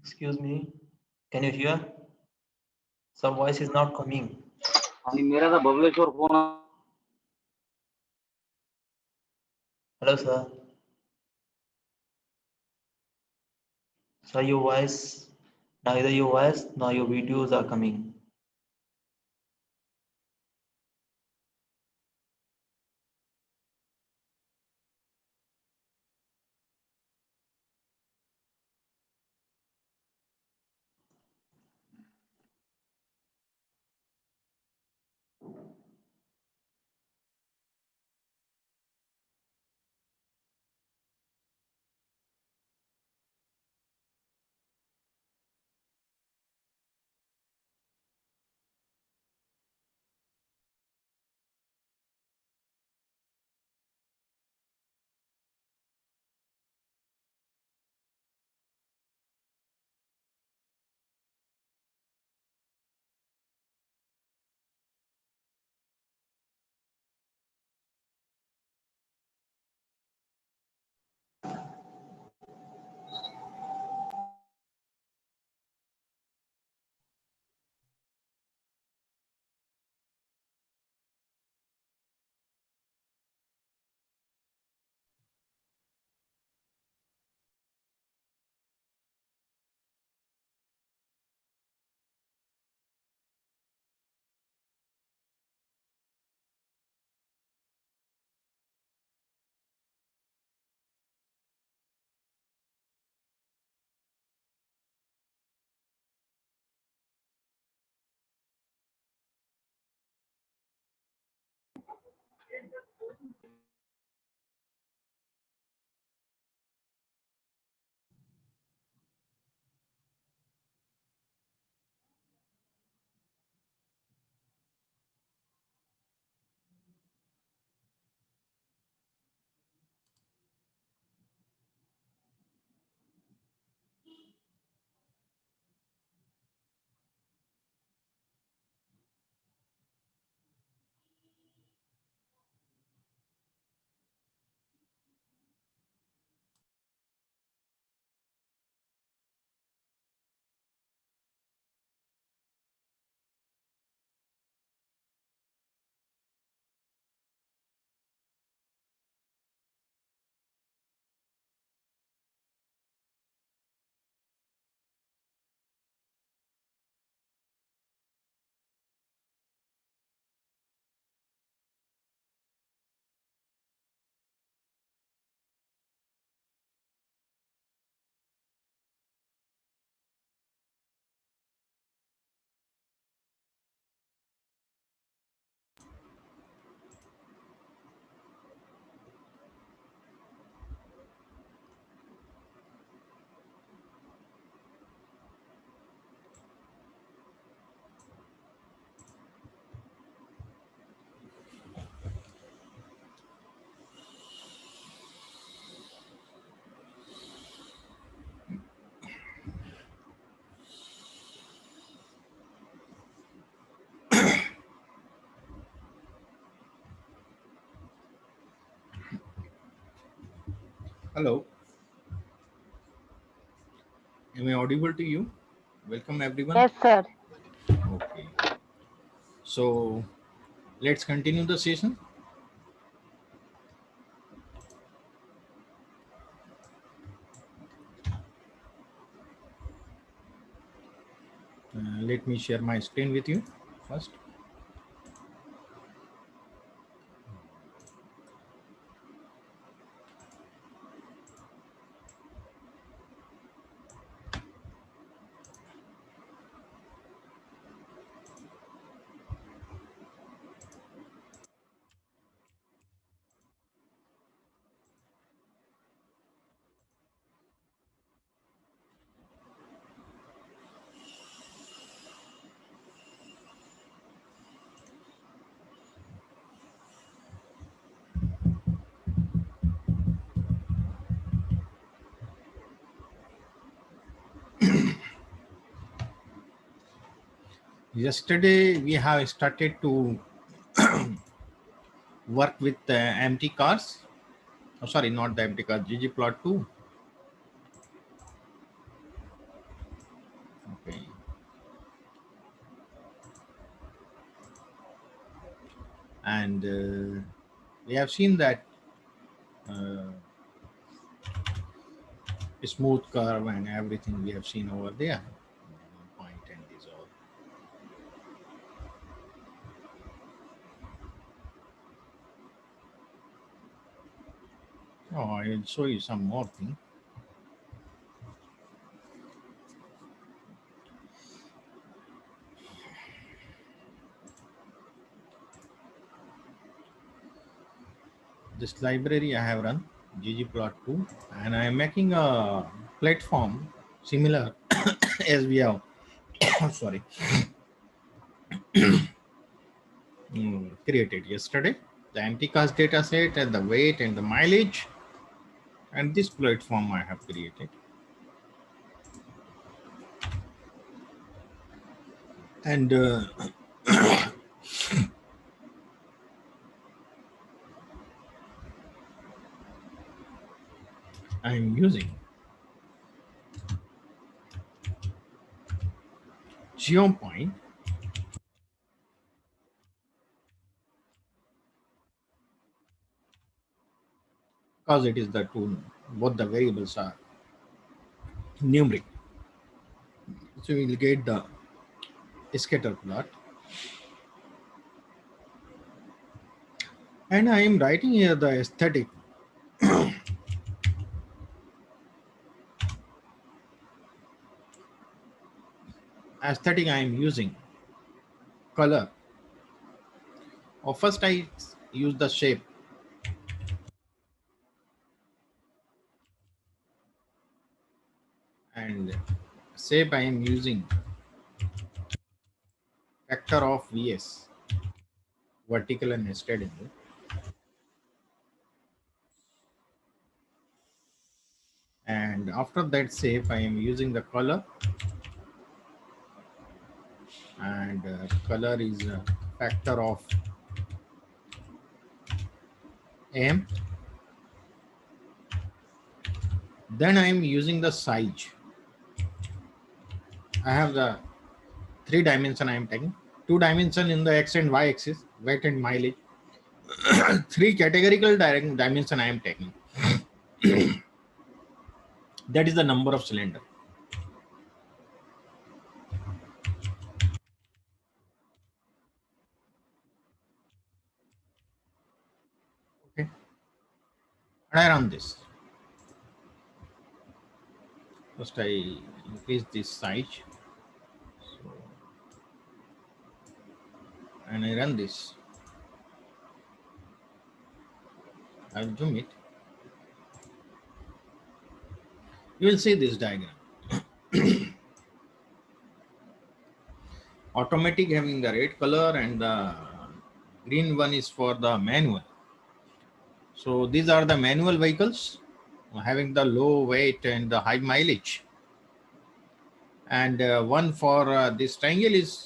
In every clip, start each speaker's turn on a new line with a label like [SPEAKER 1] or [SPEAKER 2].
[SPEAKER 1] Excuse me. Can you hear? Some voice is not coming.
[SPEAKER 2] आणि मेरा था Babaleshwar phone.
[SPEAKER 1] Hello, sir. Sir, your voice, neither your voice nor your videos are coming.
[SPEAKER 3] Hello. Am I audible to you? Welcome everyone.
[SPEAKER 4] Yes, sir.
[SPEAKER 3] Okay. So let's continue the session. Let me share my screen with you first. Yesterday we have started to work with empty cars. Oh, sorry, not the empty cars, ggplot2. and we have seen that smooth curve and everything we have seen over there. Point and these all. Oh, I will show you some more thing. This library I have run ggplot2, and I am making a platform similar as we have sorry created yesterday. The empty cast data set and the weight and the mileage, and this platform I have created. And I am using GeoPoint because it is the tool, both the variables are numeric. So we will get the scatter plot. And I am writing here the aesthetic. Aesthetic I am using color. Or first I use the shape. And shape I am using factor of VS, vertical and nested angle. And after that shape I am using the color, and color is a factor of AM. Then I am using the size. I have the 3 dimension I am taking, 2 dimension in the X and Y axis, weight and mileage. 3 categorical dimension I am taking. That is the number of cylinder. Okay. And I run this. First I increase this size. So, and I run this. I'll zoom it. You will see this diagram. Automatic having the red color and the green one is for the manual. So these are the manual vehicles having the low weight and the high mileage. And one for this triangle is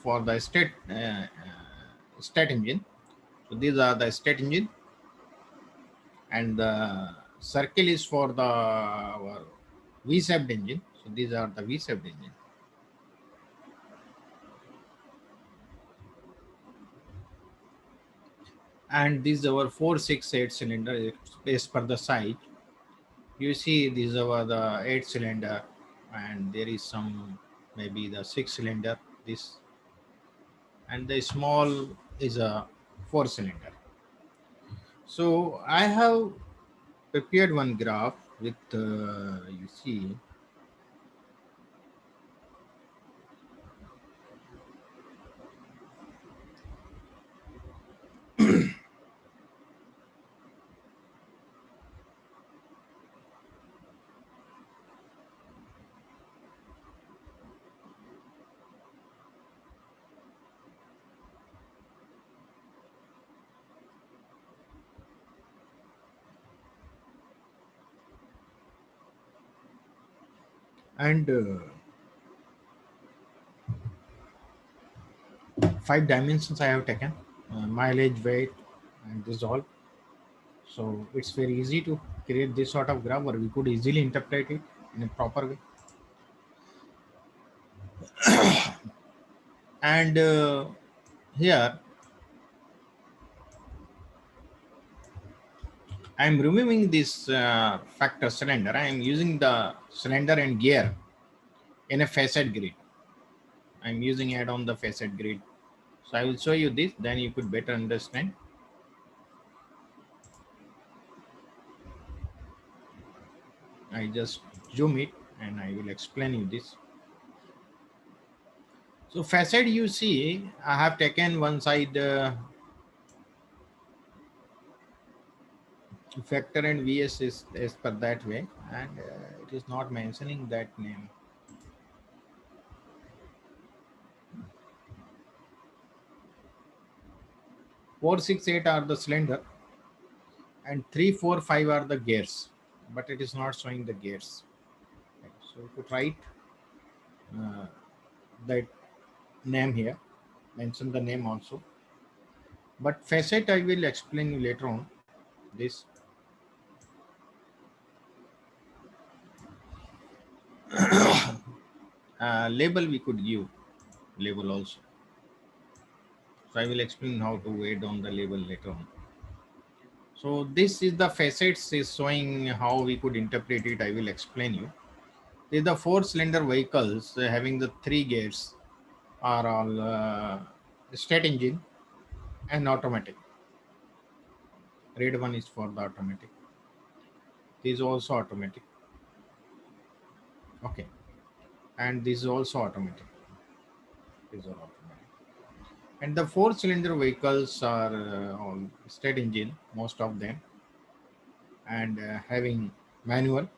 [SPEAKER 3] for the state engine. So these are the state engine, and the circle is for the V-shaped engine. So these are the V-shaped engine. And these are our 4, 6, 8 cylinder as per the size. You see these are the 8 cylinder, and there is some maybe the 6 cylinder, this, and the small is a 4 cylinder. So I have prepared one graph with you see and 5 dimensions I have taken, mileage, weight, and this all. So it's very easy to create this sort of graph, or we could easily interpret it in a proper way. And here I am removing this factor cylinder. I am using the cylinder and gear in a facet grid. I am using it on the facet grid. So I will show you this, then you could better understand. I just zoom it and I will explain you this. So facet, you see, I have taken one side vector and VS is as per that way, and it is not mentioning that name. Four, 6, 8 are the cylinder, and 3, 4, 5 are the gears, but it is not showing the gears. Okay, so you could write that name here, mention the name also. But facet I will explain you later on. This label we could give label also. So I will explain how to add on the label later on. So this is the facets is showing how we could interpret it. I will explain you. These are the 4-cylinder vehicles having the 3 gears are all state engine and automatic. Red one is for the automatic. This is also automatic. Okay. And this is also automatic. These are automatic. And the 4-cylinder vehicles are all state engine, most of them, and having manual.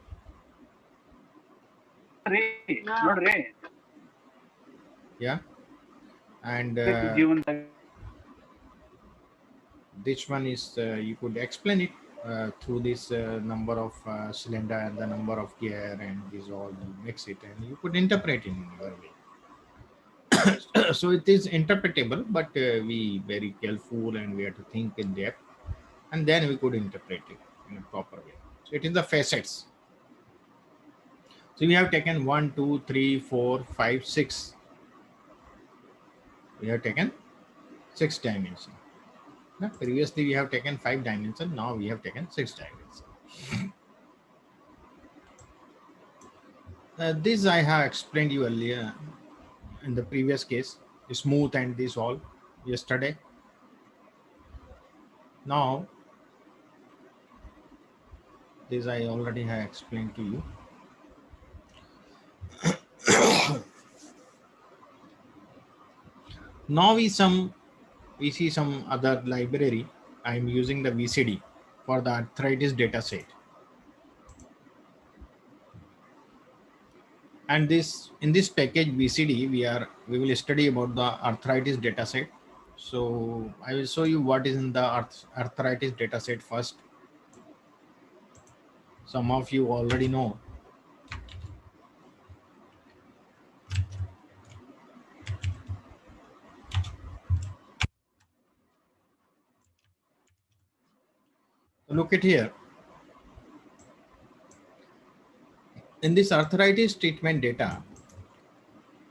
[SPEAKER 2] ನೋಡ್ರಿ
[SPEAKER 3] Yeah. And this one is you could explain it through this number of cylinder and the number of gear, and this all you mix it and you could interpret in your way. So it is interpretable, but we very careful and we have to think in depth, and then we could interpret it in a proper way. So it is the facets. So we have taken 1, 2, 3, 4, 5, 6. We have taken 6 dimensions. Now, previously we have taken 5 dimensions. Now we have taken 6 dimensions. This I have explained you earlier in the previous case, smooth and this all yesterday. Now this I already have explained to you. Now we see some other library. I am using the VCD for the arthritis data set. And this in this package VCD we will study about the arthritis data set. So I will show you what is in the arthritis data set first. Some of you already know. Look at here. In this arthritis treatment data,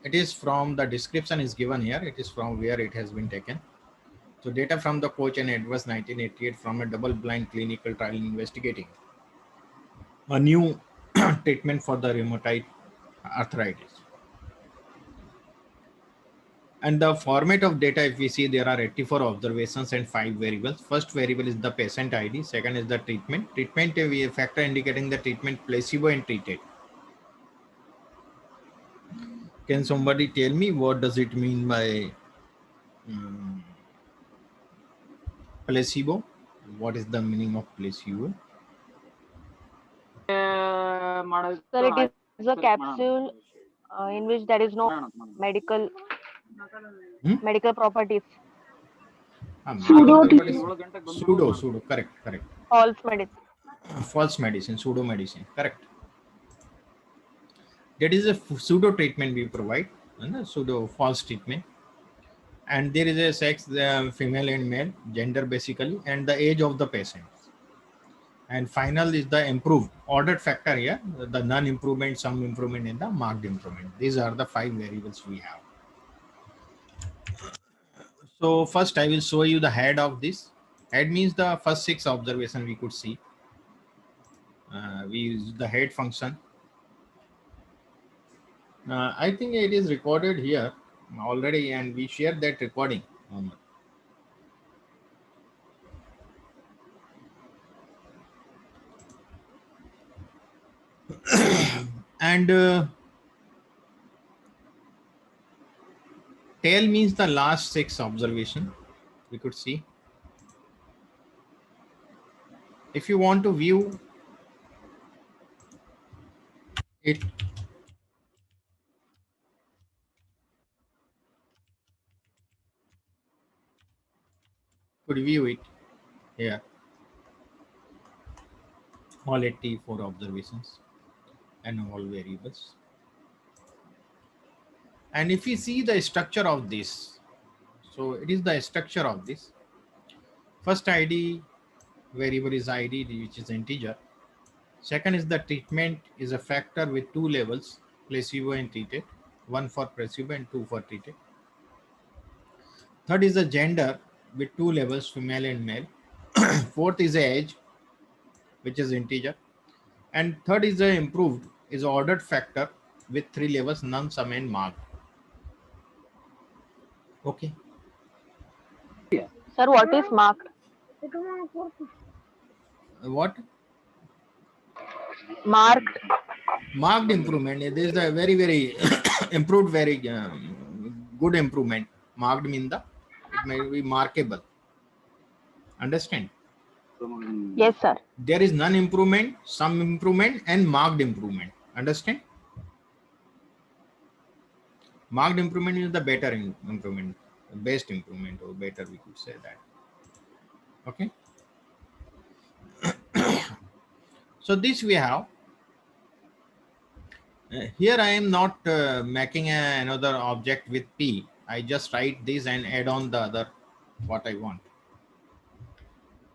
[SPEAKER 3] it is from the description is given here. It is from where it has been taken. So data from the Koch and Edwards 1988 from a double-blind clinical trial investigating a new treatment for the rheumatoid arthritis. And the format of data, if we see, there are 84 observations and 5 variables. First variable is the patient ID. Second is the treatment. Treatment, we have factor indicating the treatment placebo and treated. Can somebody tell me what does it mean by placebo? What is the meaning of placebo?
[SPEAKER 4] Sir, it is a capsule in which there is no medical properties.
[SPEAKER 3] Pseudo, correct.
[SPEAKER 4] False medicine.
[SPEAKER 3] False medicine, pseudo medicine, correct. That is a pseudo treatment we provide, and pseudo false treatment. And there is a sex, female and male, gender basically, and the age of the patient. And final is the improved ordered factor here, the non-improvement, some improvement, and the marked improvement. These are the 5 variables we have. So first I will show you the head of this. Head means the first 6 observation we could see. we use the head function. I think it is recorded here already, and we shared that recording. And tail means the last 6 observation we could see. If you want to view it, could view it here, all 84 observations and all variables. And if you see the structure of this, so it is the structure of this. First ID variable is ID, which is integer. Second is the treatment is a factor with 2 levels, placebo and treated, 1 for placebo and 2 for treated. Third is the gender with 2 levels, female and male. Fourth is the age, which is integer. And third is the improved, is ordered factor with 3 levels, none, sum and marked. Okay.
[SPEAKER 4] Sir, what is marked?
[SPEAKER 3] What?
[SPEAKER 4] Marked.
[SPEAKER 3] Marked improvement. This is a very improved, very good improvement. Marked means the it may be markable. Understand?
[SPEAKER 4] Yes, sir.
[SPEAKER 3] There is none improvement, some improvement, and marked improvement. Understand? Marked improvement is the better improvement, best improvement, or better we could say that. Okay. So this we have. Here I am not making another object with P. I just write this and add on the other what I want.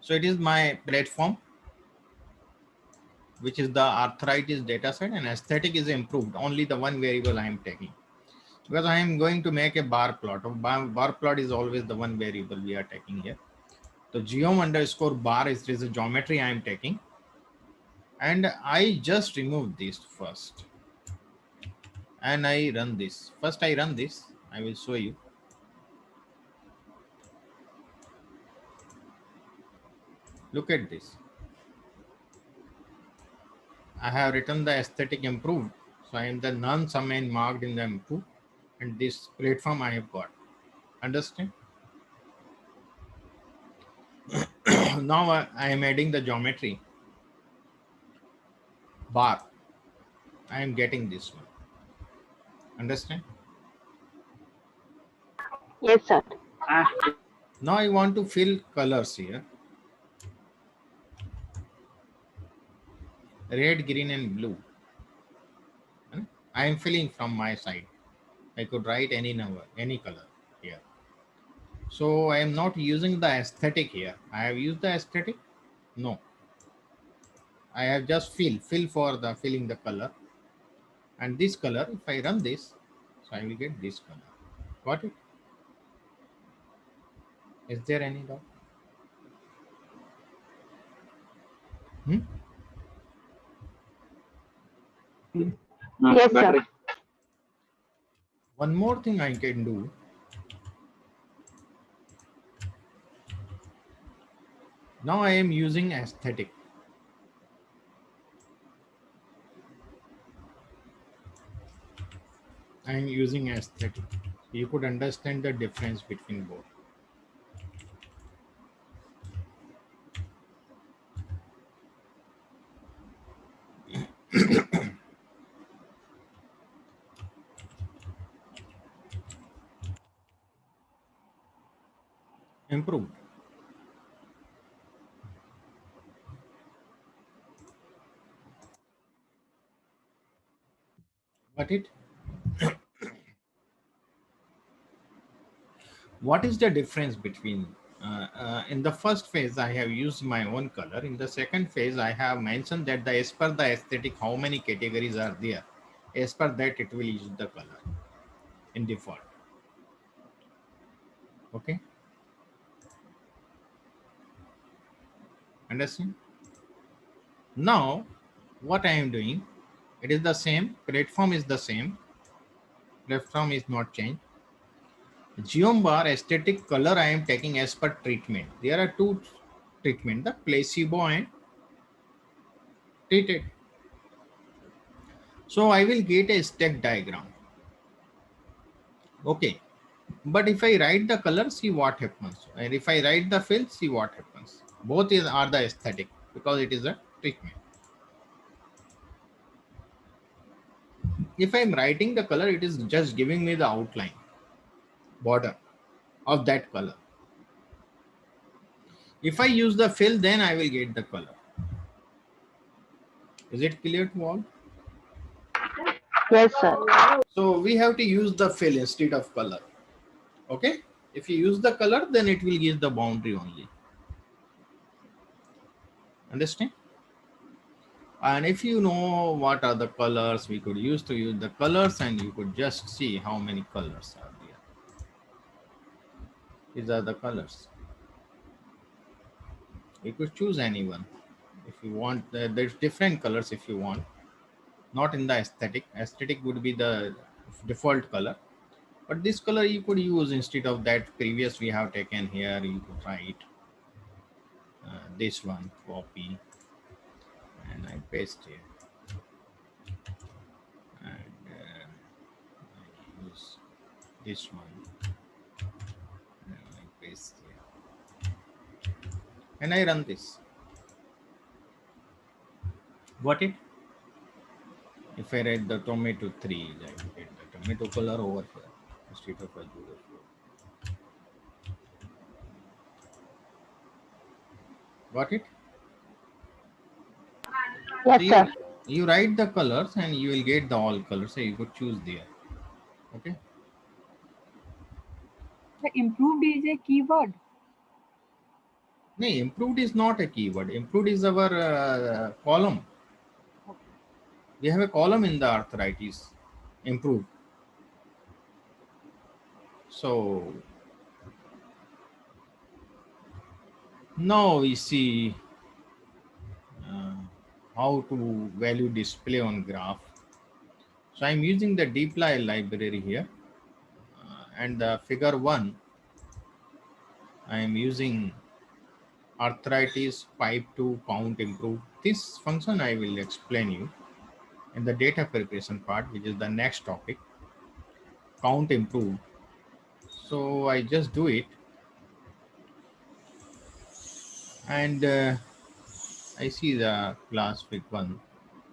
[SPEAKER 3] So it is my platform, which is the arthritis data set, and aesthetic is improved. Only the one variable I am taking. Because I am going to make a bar plot. Bar plot is always the one variable we are taking here. So geom underscore bar is a geometry I am taking. And I just remove this first. And I run this. First I run this. I will show you. Look at this. I have written the aesthetic improved. So I am the none, sum and marked in the improved. And this platform I have got. Understand? Now I am adding the geometry bar. I am getting this one. Understand?
[SPEAKER 4] Yes, sir.
[SPEAKER 3] Now I want to fill colors here. Red, green and blue. I am filling from my side. I could write any number, any color here. So I am not using the aesthetic here. I have used the aesthetic? No. I have just fill for the filling the color. And this color, if I run this, so I will get this color. Got it? Is there any doubt?
[SPEAKER 4] Yes, sir.
[SPEAKER 3] One more thing I can do. Now I am using aesthetic. I am using aesthetic. You could understand the difference between both. Improved. Got it? What is the difference between in the first phase I have used my own color. In the second phase I have mentioned that as per the aesthetic how many categories are there, as per that it will use the color in default. Okay, understand? Now what I am doing, it is the same, platform is the same, platform is not changed. Geom bar aesthetic color I am taking as per treatment. There are two treatment, the placebo and treated. So I will get a stack diagram. Okay. But if I write the color, see what happens. And if I write the fill, see what happens. Both are the aesthetic because it is a treatment. If I'm writing the color, it is just giving me the outline, border of that color. If I use the fill, then I will get the color. Is it clear to all?
[SPEAKER 4] Yes, sir.
[SPEAKER 3] So we have to use the fill instead of color. Okay. If you use the color, then it will give the boundary only. Understand? And if you know what are the colors, we could use to use the colors and you could just see how many colors are there. These are the colors. You could choose any one. If you want, there's different colors if you want. Not in the aesthetic. Aesthetic would be the default color. But this color you could use instead of that previous we have taken here. You could write this one, copy, and I paste here. And I use this one, and I paste here. And I run this. What it? If I write the tomato 3, I will get the tomato color over here instead of I do the flow. Got it?
[SPEAKER 4] Yes,
[SPEAKER 3] So
[SPEAKER 4] sir.
[SPEAKER 3] you write the colors and you will get the all colors. So you could choose there. Okay.
[SPEAKER 5] The improved is a keyword.
[SPEAKER 3] No, improved is not a keyword. Improved is our column. We have a column in the arthritis. Improved. So now we see how to value display on graph. So I'm using the dplyr library here, and the figure 1 I am using arthritis pipe to count improve. This function I will explain you in the data preparation part, which is the next topic, count improve. So I just do it, and I see the class fig 1,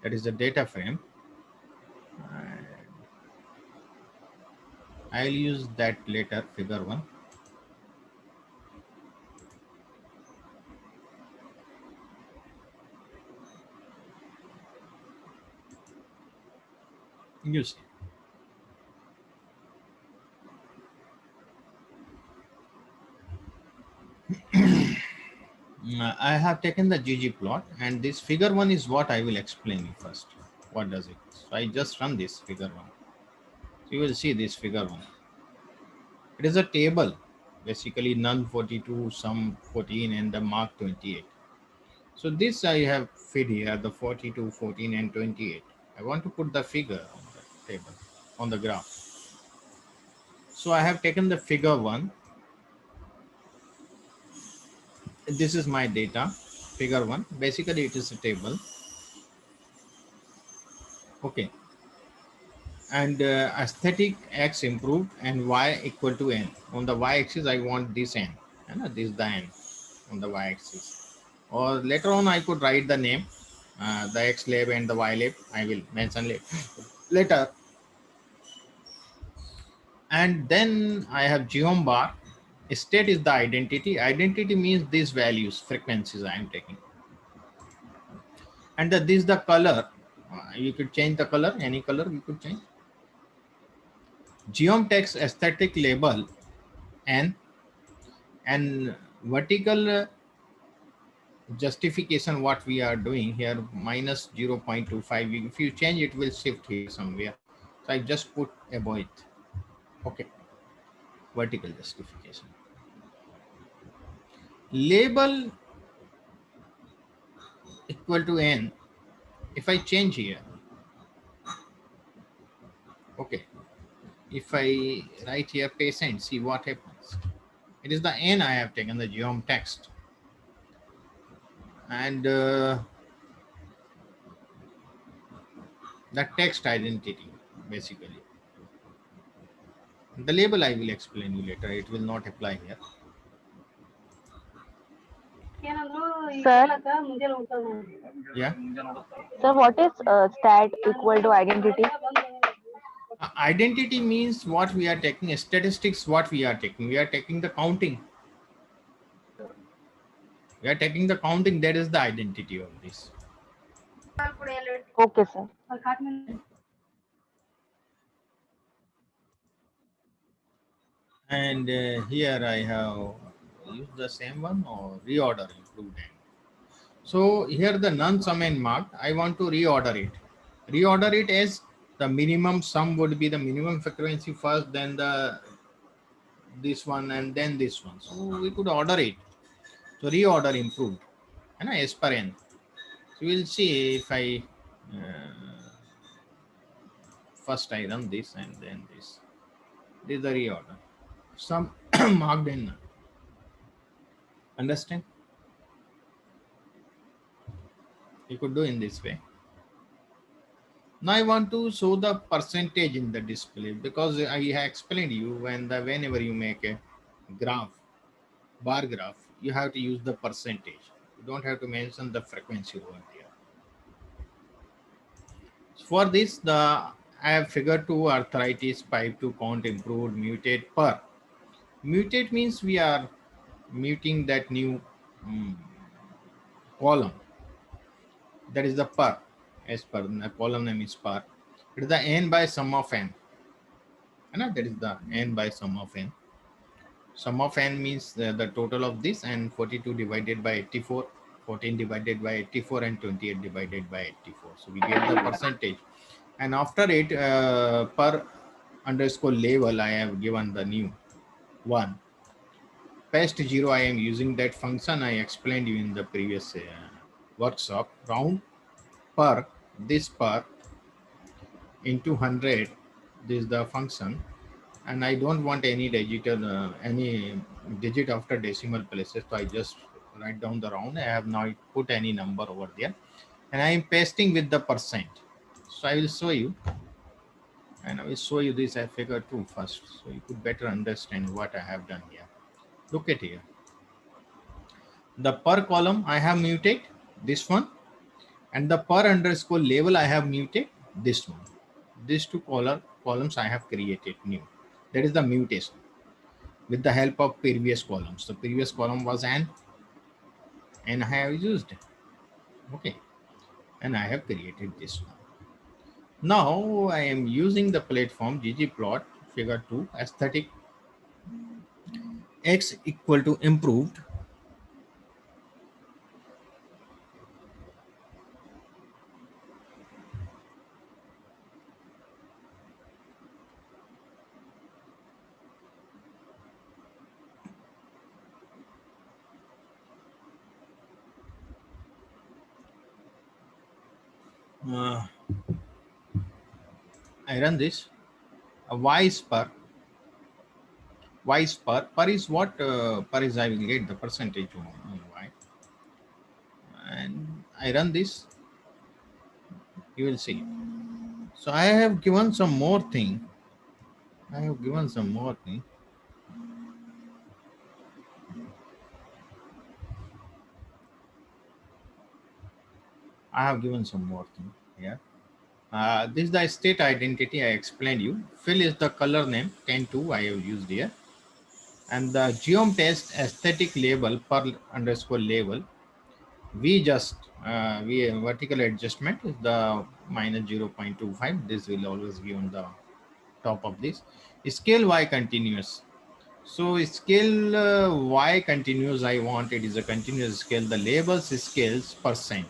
[SPEAKER 3] that is the data frame, and I'll use that later, figure 1. You see. I have taken the ggplot, and this figure 1 is what I will explain you first. What does it? So I just run this figure 1. So you will see this figure 1. It is a table, basically none 42, sum 14, and the mark 28. So this I have fit here, the 42, 14, and 28. I want to put the figure on the table, on the graph. So I have taken the figure 1. This is my data, figure 1. Basically, it is a table. Okay. And aesthetic x improved and y equal to n. On the y-axis, I want this n. And this is the n on the y-axis. Or later on, I could write the name, the x lab and the y lab. I will mention later. And then I have geom bar. State is the identity. Identity means these values, frequencies I am taking. And this is the color. You could change the color, any color you could change. Geom text aesthetic label and vertical justification what we are doing here minus 0.25. If you change it will shift here somewhere. So I just put above it. Okay. Vertical justification. Label equal to n If I change here, okay, if I write here patient, see what happens. It is the N I have taken, the geom text, and the text identity basically. The label I will explain you later. It will not apply here.
[SPEAKER 4] Sir,
[SPEAKER 3] Yeah.
[SPEAKER 4] sir, what is stat equal to identity?
[SPEAKER 3] Identity means what we are taking. Statistics, what we are taking. We are taking the counting. We are taking the counting. That is the identity of this.
[SPEAKER 4] Okay, sir.
[SPEAKER 3] And here I have used the same one or reorder improved. So here the none sum and marked. I want to reorder it. Reorder it as the minimum sum would be the minimum frequency first, then the this one, and then this one. So we could order it. So reorder improved, and as per n. So we'll see if I first I run this and then this. This is the reorder. Some marked in. Understand? You could do in this way. Now I want to show the percentage in the display, because I have explained you whenever you make a graph, bar graph, you have to use the percentage. You don't have to mention the frequency over there. For this, I have figure 2 arthritis, pipe 2 count improved, mutate per. Mutate means we are muting that new column. That is the per, as per the column name is per. It is the n by sum of n. And that is the n by sum of n. Sum of n means the total of this, and 42 divided by 84, 14 divided by 84, and 28 divided by 84. So we get the percentage. And after it, per underscore label, I have given the new one. Past 0, I am using that function I explained you in the previous workshop. Round per, this per into 100, this is the function. And I don't want any digit after decimal places, so I just write down the round. I have not put any number over there, and I am pasting with the percent. So I will show you, and I will show you this I figure 2 first, so you could better understand what I have done here. Look at here. The per column I have muted this one, and the per underscore label I have muted this one. These two columns I have created new. That is the mutation with the help of previous columns. The previous column was n, and I have used it. Okay, and I have created this one. Now I am using the platform ggplot figure 2 aesthetic x equal to improved. I run this. Y is per. Y is per. Per is what? Per is I will get the percentage on y. And I run this. You will see. So I have given some more thing. I have given some more thing. I have given some more thing here. This is the state identity I explained you. Fill is the color name 10.2 I have used here. And the geom test aesthetic label per underscore label. We just we vertical adjustment is the minus 0.25. This will always be on the top of this. Scale y continuous. So scale y continuous, I want it is a continuous scale. The labels scales percent.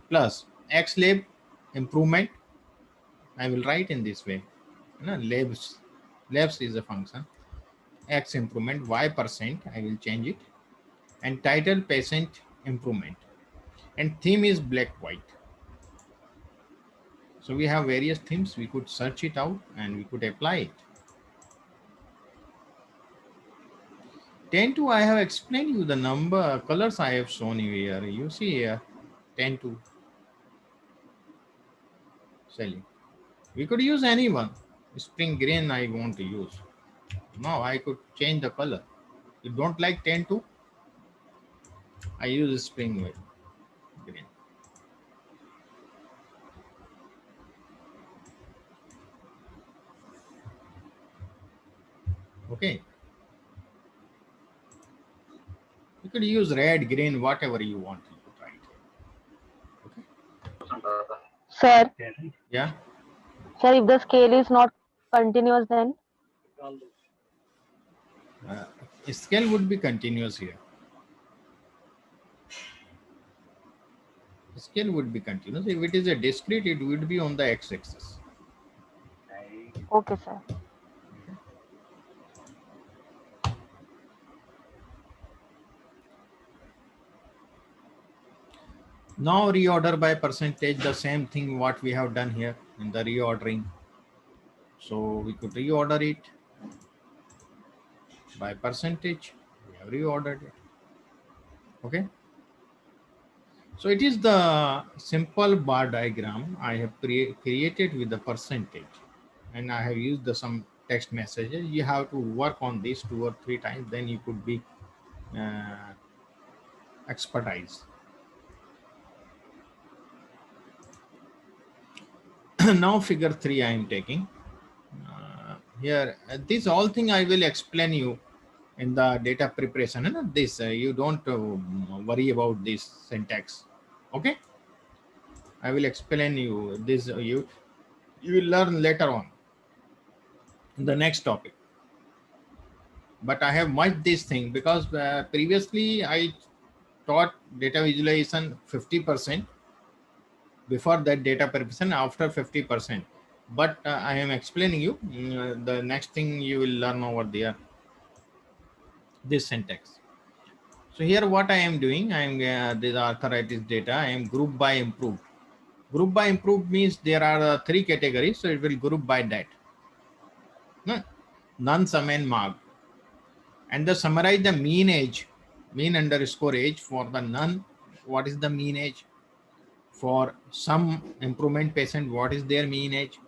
[SPEAKER 3] Plus x lab improvement. I will write in this way. Labs is a function. X improvement, y percent. I will change it. And title patient improvement. and theme is black white. So we have various themes. We could search it out and we could apply it. 10-2, I have explained you the number colors I have shown you here. You see here 10-2. Sally. We could use any one. Spring green I want to use. Now I could change the color. You don't like 10-2? I use spring green. Okay. You could use red, green, whatever you want. You could write. Okay.
[SPEAKER 4] Sir,
[SPEAKER 3] Yeah.
[SPEAKER 4] sir, if the scale is not continuous, then
[SPEAKER 3] Scale would be continuous here. Scale would be continuous. If it is a discrete, it would be on the x-axis.
[SPEAKER 4] okay, sir.
[SPEAKER 3] Now reorder by percentage, the same thing what we have done here in the reordering. So we could reorder it by percentage. We have reordered it. Okay. So it is the simple bar diagram I have created with the percentage, and I have used some text messages. You have to work on this 2 or 3 times, then you could be expertise. Now figure 3 I am taking. Here, this all thing I will explain you in the data preparation. And this you don't worry about this syntax. Okay, I will explain you this. You will learn later on in the next topic. But I have merged this thing because previously I taught data visualization 50%. Before that data preparation, after 50%. But I am explaining you the next thing you will learn over there, this syntax. So here what I am doing, I am this arthritis data, I am group by improved. Group by improved means there are 3 categories, so it will group by that. None, sum and marked. And the summarize the mean age, mean underscore age for the none. What is the mean age? For some improvement patient, what is their mean age?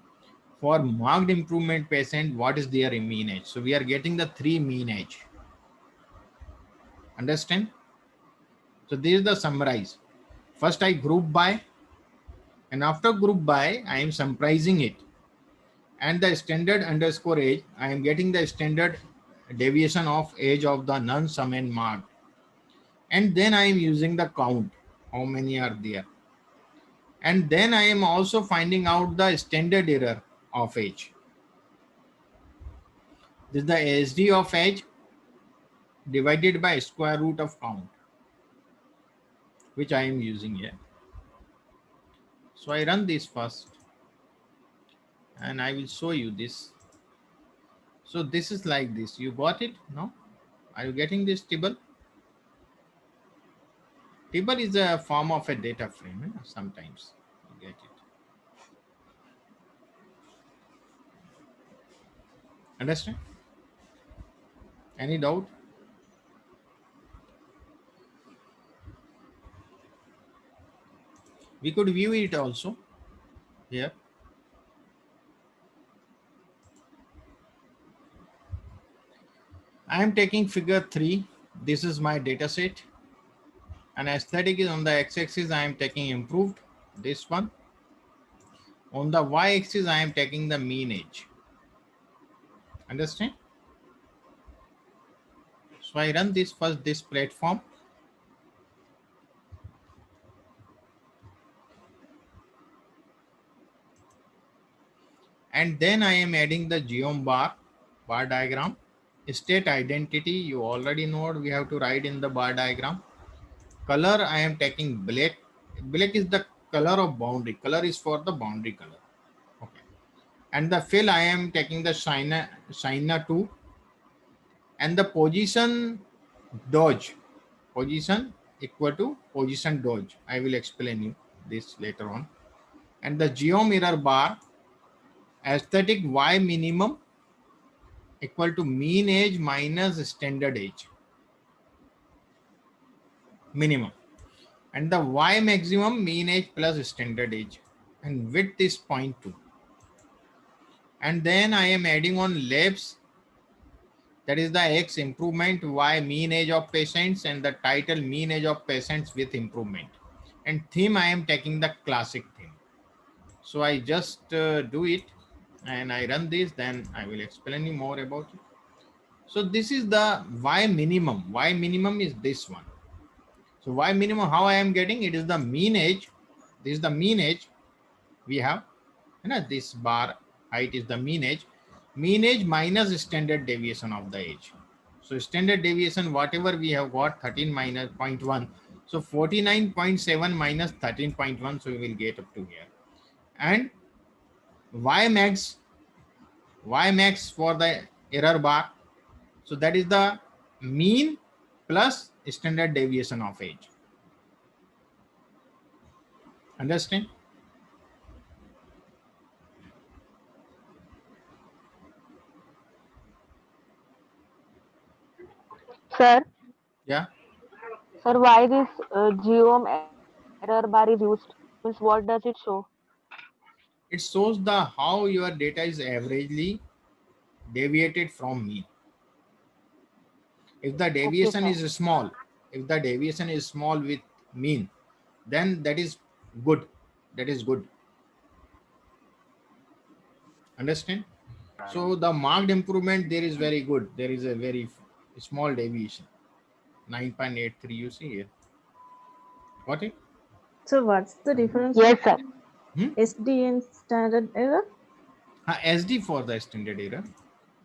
[SPEAKER 3] For marked improvement patient, what is their mean age? So we are getting the 3 mean age. Understand? So this is the summarize. First I group by, and after group by, I am summarizing it. And the standard underscore age, I am getting the standard deviation of age of the none, sum and marked. And then I am using the count, how many are there. And then I am also finding out the standard error of age. This is the SD of age divided by square root of count, which I am using here. So I run this first and I will show you this. So this is like this. You got it? No? Are you getting this table? Table is a form of a data frame. Sometimes you get it. Understand? Any doubt? We could view it also here. I am taking figure 3. This is my data set. And aesthetic is on the x-axis. I am taking improved, this one. On the y-axis, I am taking the mean age. Understand? So I run this first, this platform. And then I am adding the geom bar diagram. State identity, you already know we have to write in the bar diagram. Color, I am taking black. Black is the color of boundary. Color is for the boundary color. Okay. And the fill, I am taking the shiner 2. And the position dodge. Position equal to position dodge. I will explain you this later on. And the geom error bar, aesthetic y minimum equal to mean age minus standard age minimum, and the y maximum mean age plus standard age, and width is 0.2. And then I am adding on labs, that is the X improvement, Y mean age of patients, and the title mean age of patients with improvement. And theme, I am taking the classic theme. So I just do it and I run this, then I will explain you more about it. So this is the Y minimum. Y minimum is this one. So Y minimum, how I am getting it is the mean age. This is the mean age we have. This bar height is the mean age minus standard deviation of the age. So standard deviation, whatever we have got, 13 minus 0.1. So 49.7 minus 13.1. So we will get up to here. And Y max for the error bar. So that is the mean plus standard deviation of age. Understand?
[SPEAKER 4] Sir,
[SPEAKER 3] Yeah.
[SPEAKER 4] sir, why this geom error bar is used? Means what does it show?
[SPEAKER 3] It shows the how your data is averagely deviated from mean. If the deviation
[SPEAKER 4] Okay, sir.
[SPEAKER 3] is small, with mean, then that is good. That is good. Understand? So the marked improvement there is very good. There is a very small deviation, 9.83. You see here. Got it?
[SPEAKER 6] So what's the difference
[SPEAKER 4] Yes, sir.
[SPEAKER 6] between SD and standard error?
[SPEAKER 3] SD for the standard error.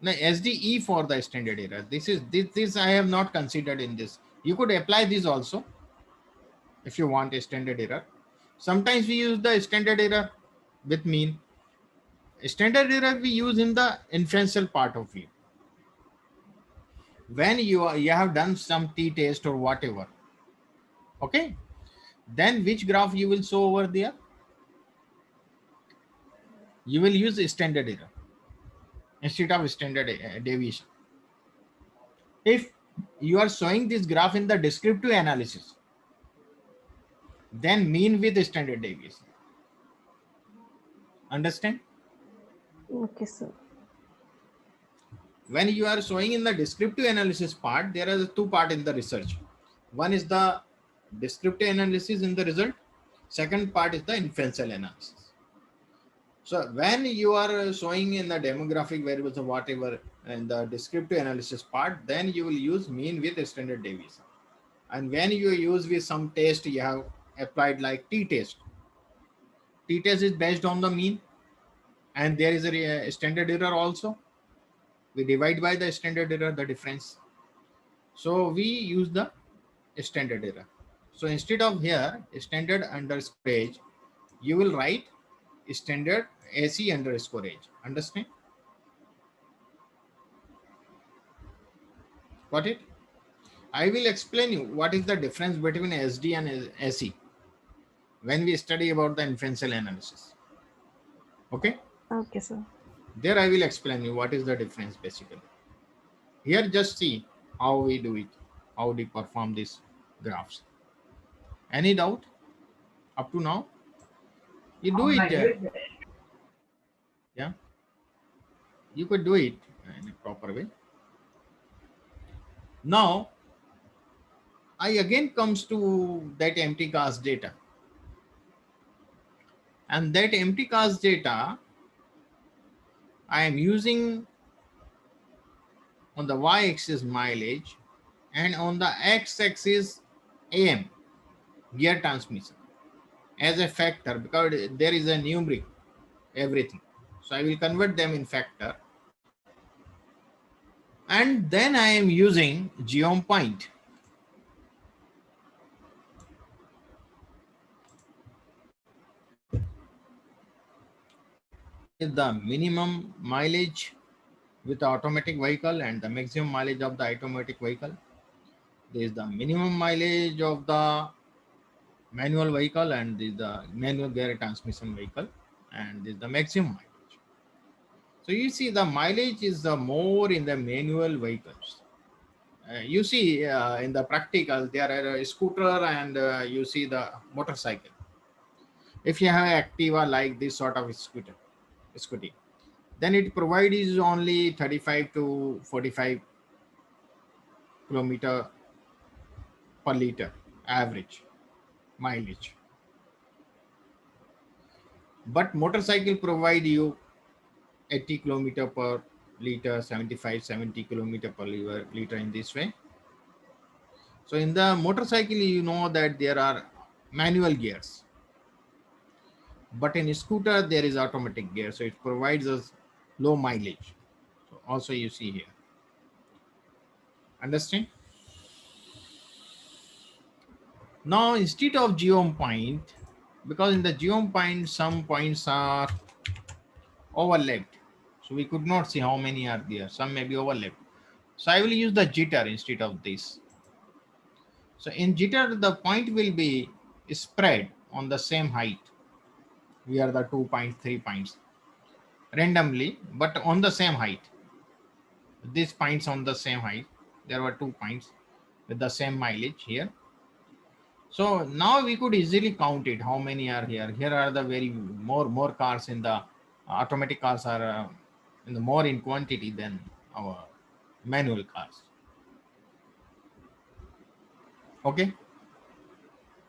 [SPEAKER 3] No, SDE for the standard error. This I have not considered in this. You could apply this also if you want a standard error. Sometimes we use the standard error with mean. Standard error we use in the inferential part of view. When you have done some t-test or whatever, okay, then which graph you will show over there? You will use standard error instead of standard deviation. If you are showing this graph in the descriptive analysis, then mean with standard deviation. Understand?
[SPEAKER 6] Okay, sir.
[SPEAKER 3] When you are showing in the descriptive analysis part, there are two parts in the research. One is the descriptive analysis in the result. Second part is the inferential analysis. So when you are showing in the demographic variables or whatever in the descriptive analysis part, then you will use mean with standard deviation. And when you use with some test, you have applied like t-test. T-test is based on the mean, and there is a standard error also. We divide by the standard error, the difference. So we use the standard error. So instead of here standard underscore age, you will write standard AC underscore age. Understand? Got it? I will explain you what is the difference between SD and AC when we study about the inferential analysis. Okay?
[SPEAKER 6] Okay, sir.
[SPEAKER 3] There I will explain you what is the difference basically. Here just see how we do it, how we perform these graphs. Any doubt up to now? You do it. Yeah, you could do it in a proper way. Now, I again comes to that empty cast data. And that empty cast data, I am using on the y-axis mileage and on the x-axis AM, gear transmission, as a factor because there is a numeric everything. So I will convert them in factor. And then I am using geom point. Is the minimum mileage with the automatic vehicle and the maximum mileage of the automatic vehicle. There is the minimum mileage of the manual vehicle, and this is the manual gear transmission vehicle, and this is the maximum mileage. So you see the mileage is the more in the manual vehicles. You see in the practical there are a scooter and you see the motorcycle. If you have Activa like this sort of scooty, then it provides only 35 to 45 kilometer per liter average mileage. But motorcycle provide you 80 kilometer per liter, 75, 70 kilometer per liter in this way. So in the motorcycle, you know that there are manual gears, but in a scooter there is automatic gear, so it provides us low mileage. So also you see here. Understand? Now instead of geom point, because in the geom point some points are overlapped, so we could not see how many are there. Some may be overlapped. So I will use the jitter instead of this. So in jitter, the point will be spread on the same height. We are the 2 points, 3 points randomly, but on the same height. These points on the same height. There were 2 points with the same mileage here. So now we could easily count it. How many are here? Here are the very more cars in the automatic cars are in the more in quantity than our manual cars. Okay.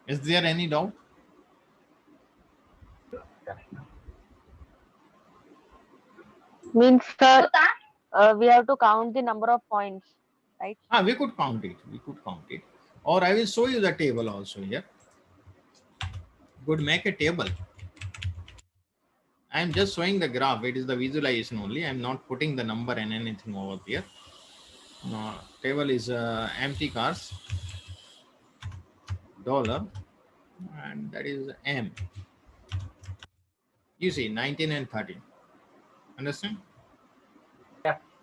[SPEAKER 3] Is there any doubt?
[SPEAKER 4] Means, sir, we have to count the number of points, right?
[SPEAKER 3] We could count it. We could count it. Or I will show you the table also here. Could make a table. I am just showing the graph. It is the visualization only. I am not putting the number and anything over here. No, table is empty cars, dollar, and that is M. You see 19 and 13. Understand?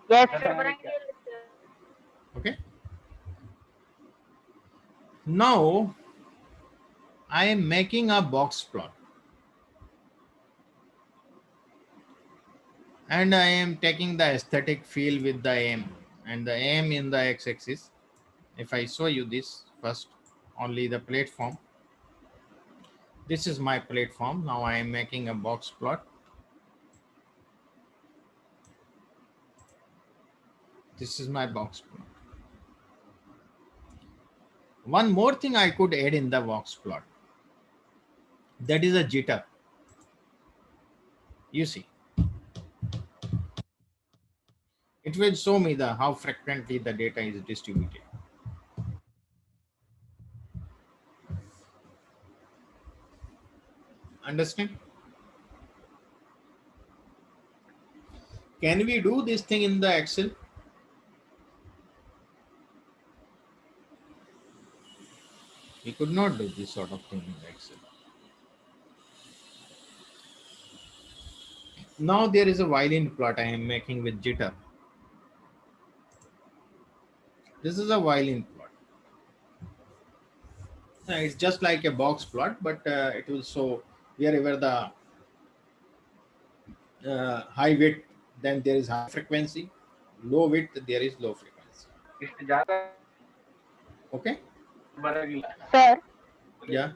[SPEAKER 4] Yes,
[SPEAKER 3] Okay. Now I am making a box plot. And I am taking the aesthetic feel with the M and the M in the x-axis. If I show you this first, only the platform. This is my platform. Now I am making a box plot. This is my box plot. One more thing I could add in the box plot. That is a jitter. You see. It will show me the how frequently the data is distributed. Understand? Can we do this thing in the Excel? We could not do this sort of thing in the Excel. Now there is a violin plot I am making with jitter. This is a violin plot. It's just like a box plot, but it will show wherever the high width, then there is high frequency, low width, there is low frequency. Okay?
[SPEAKER 4] sir.
[SPEAKER 3] Yeah.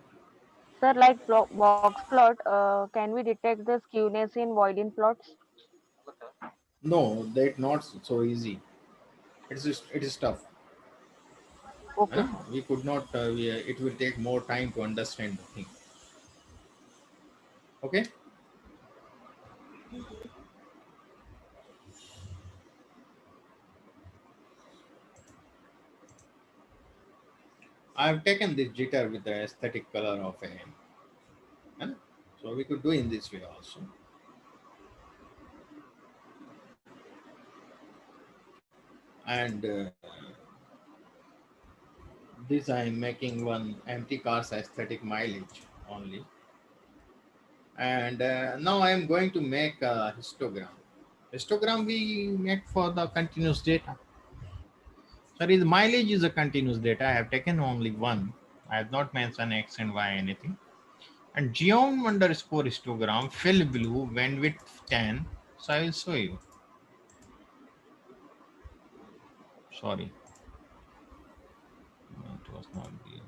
[SPEAKER 4] Sir, like box plot, can we detect the skewness in violin plots?
[SPEAKER 3] No, that's not so easy. It is tough.
[SPEAKER 4] Okay.
[SPEAKER 3] We could not. It will take more time to understand the thing. Okay. I have taken this jitter with the aesthetic color of a. So we could do in this way also. And this I am making one empty cars aesthetic mileage only. And now I am going to make a histogram. Histogram we make for the continuous data. Sir, is mileage is a continuous data. I have taken only one. I have not mentioned X and Y anything. And geom underscore histogram, fill blue, bandwidth 10. So I will show you. Sorry. No, it was not there.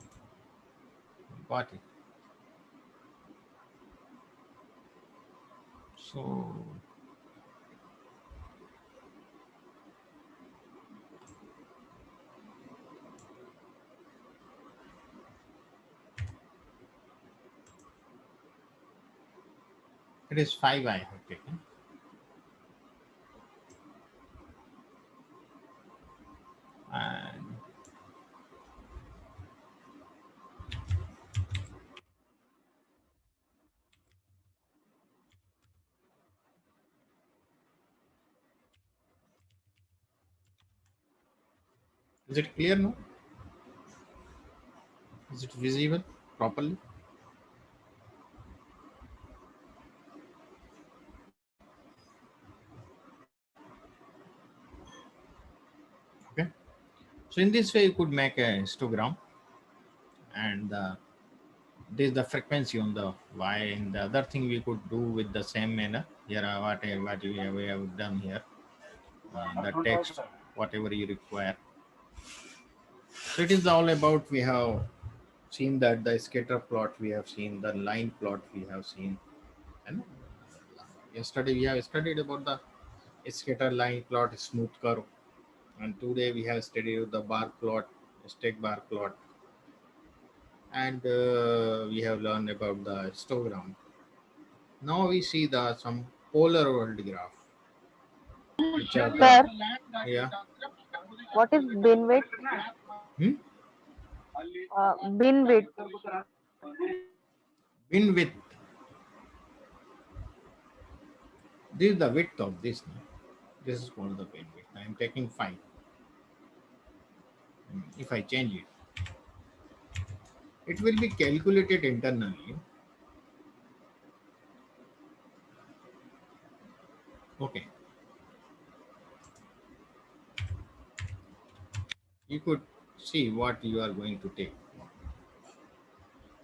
[SPEAKER 3] Got it. So it is 5 I have taken. And is it clear now? Is it visible properly? Okay. So in this way, you could make a histogram, and this is the frequency on the Y. And the other thing we could do with the same manner here, what we have done here, the text, whatever you require. So it is all about, we have seen that the scatter plot, we have seen the line plot, we have seen, and yesterday we have studied about the scatter line plot, smooth curve, and today we have studied the bar plot, stack bar plot, and we have learned about the histogram. Now we see the some polar world graph, which are the,
[SPEAKER 4] Sir,
[SPEAKER 3] yeah.
[SPEAKER 4] what is bin width?
[SPEAKER 3] Hmm?
[SPEAKER 4] Bin width.
[SPEAKER 3] Bin width. This is the width of this. No? This is called the bin width. I am taking 5. If I change it, it will be calculated internally. Okay. You could see what you are going to take.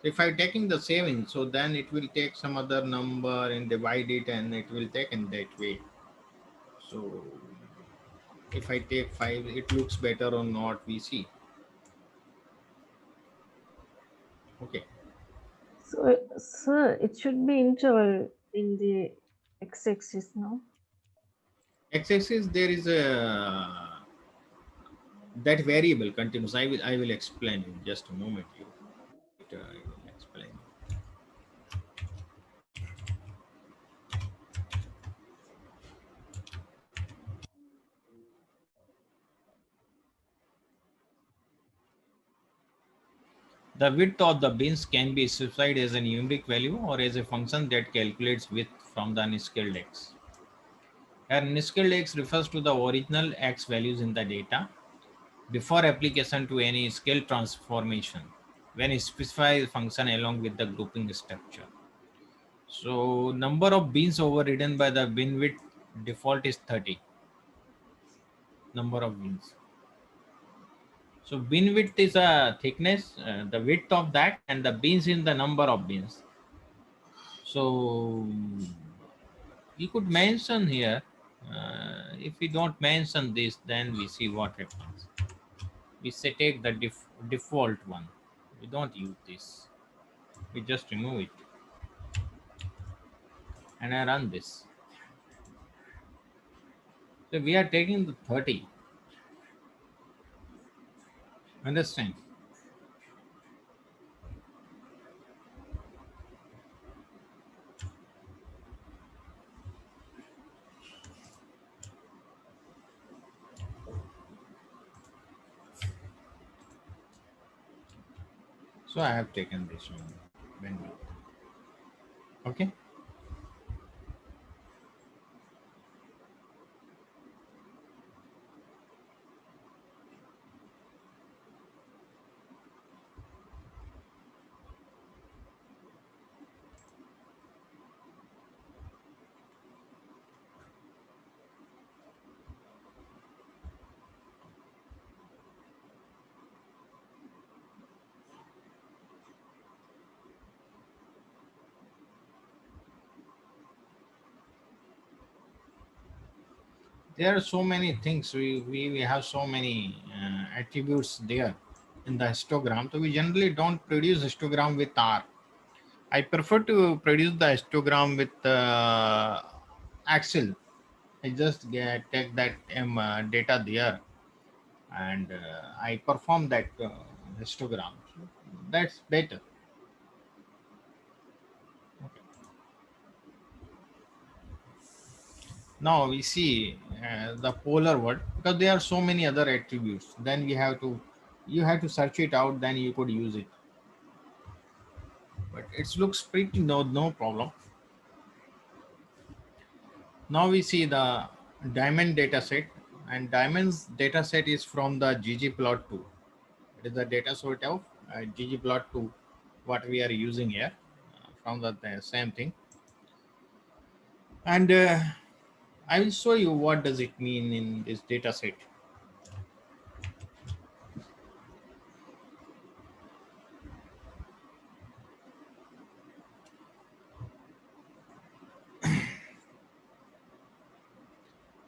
[SPEAKER 3] So if I'm taking the 7, so then it will take some other number and divide it, and it will take in that way. So if I take 5, it looks better or not, we see. Okay.
[SPEAKER 6] So, sir, it should be interval in the x-axis, no?
[SPEAKER 3] X-axis, there is a that variable continuous. I will explain in just a moment. I will explain. The width of the bins can be specified as a numeric value or as a function that calculates width from the unscheduled x. Here, unscheduled x refers to the original x values in the data before application to any scale transformation when it specifies a function along with the grouping structure. So number of bins overridden by the bin width default is 30. Number of bins. So bin width is a thickness, the width of that, and the bins in the number of bins. So you could mention here, if we don't mention this, then we see what happens. We say take the default one. We don't use this. We just remove it. And I run this. So we are taking the 30. Understand? So I have taken this one. Okay. There are so many things. We have so many attributes there in the histogram. So we generally don't produce histogram with R. I prefer to produce the histogram with Excel. I just take that data there, and I perform that histogram. That's better. Now we see the polar world, because there are so many other attributes. Then you have to search it out. Then you could use it. But it looks pretty no problem. Now we see the diamond data set, and diamond's data set is from the ggplot2. It is the data set of ggplot2, what we are using here, from the same thing. And I will show you what does it mean in this data set.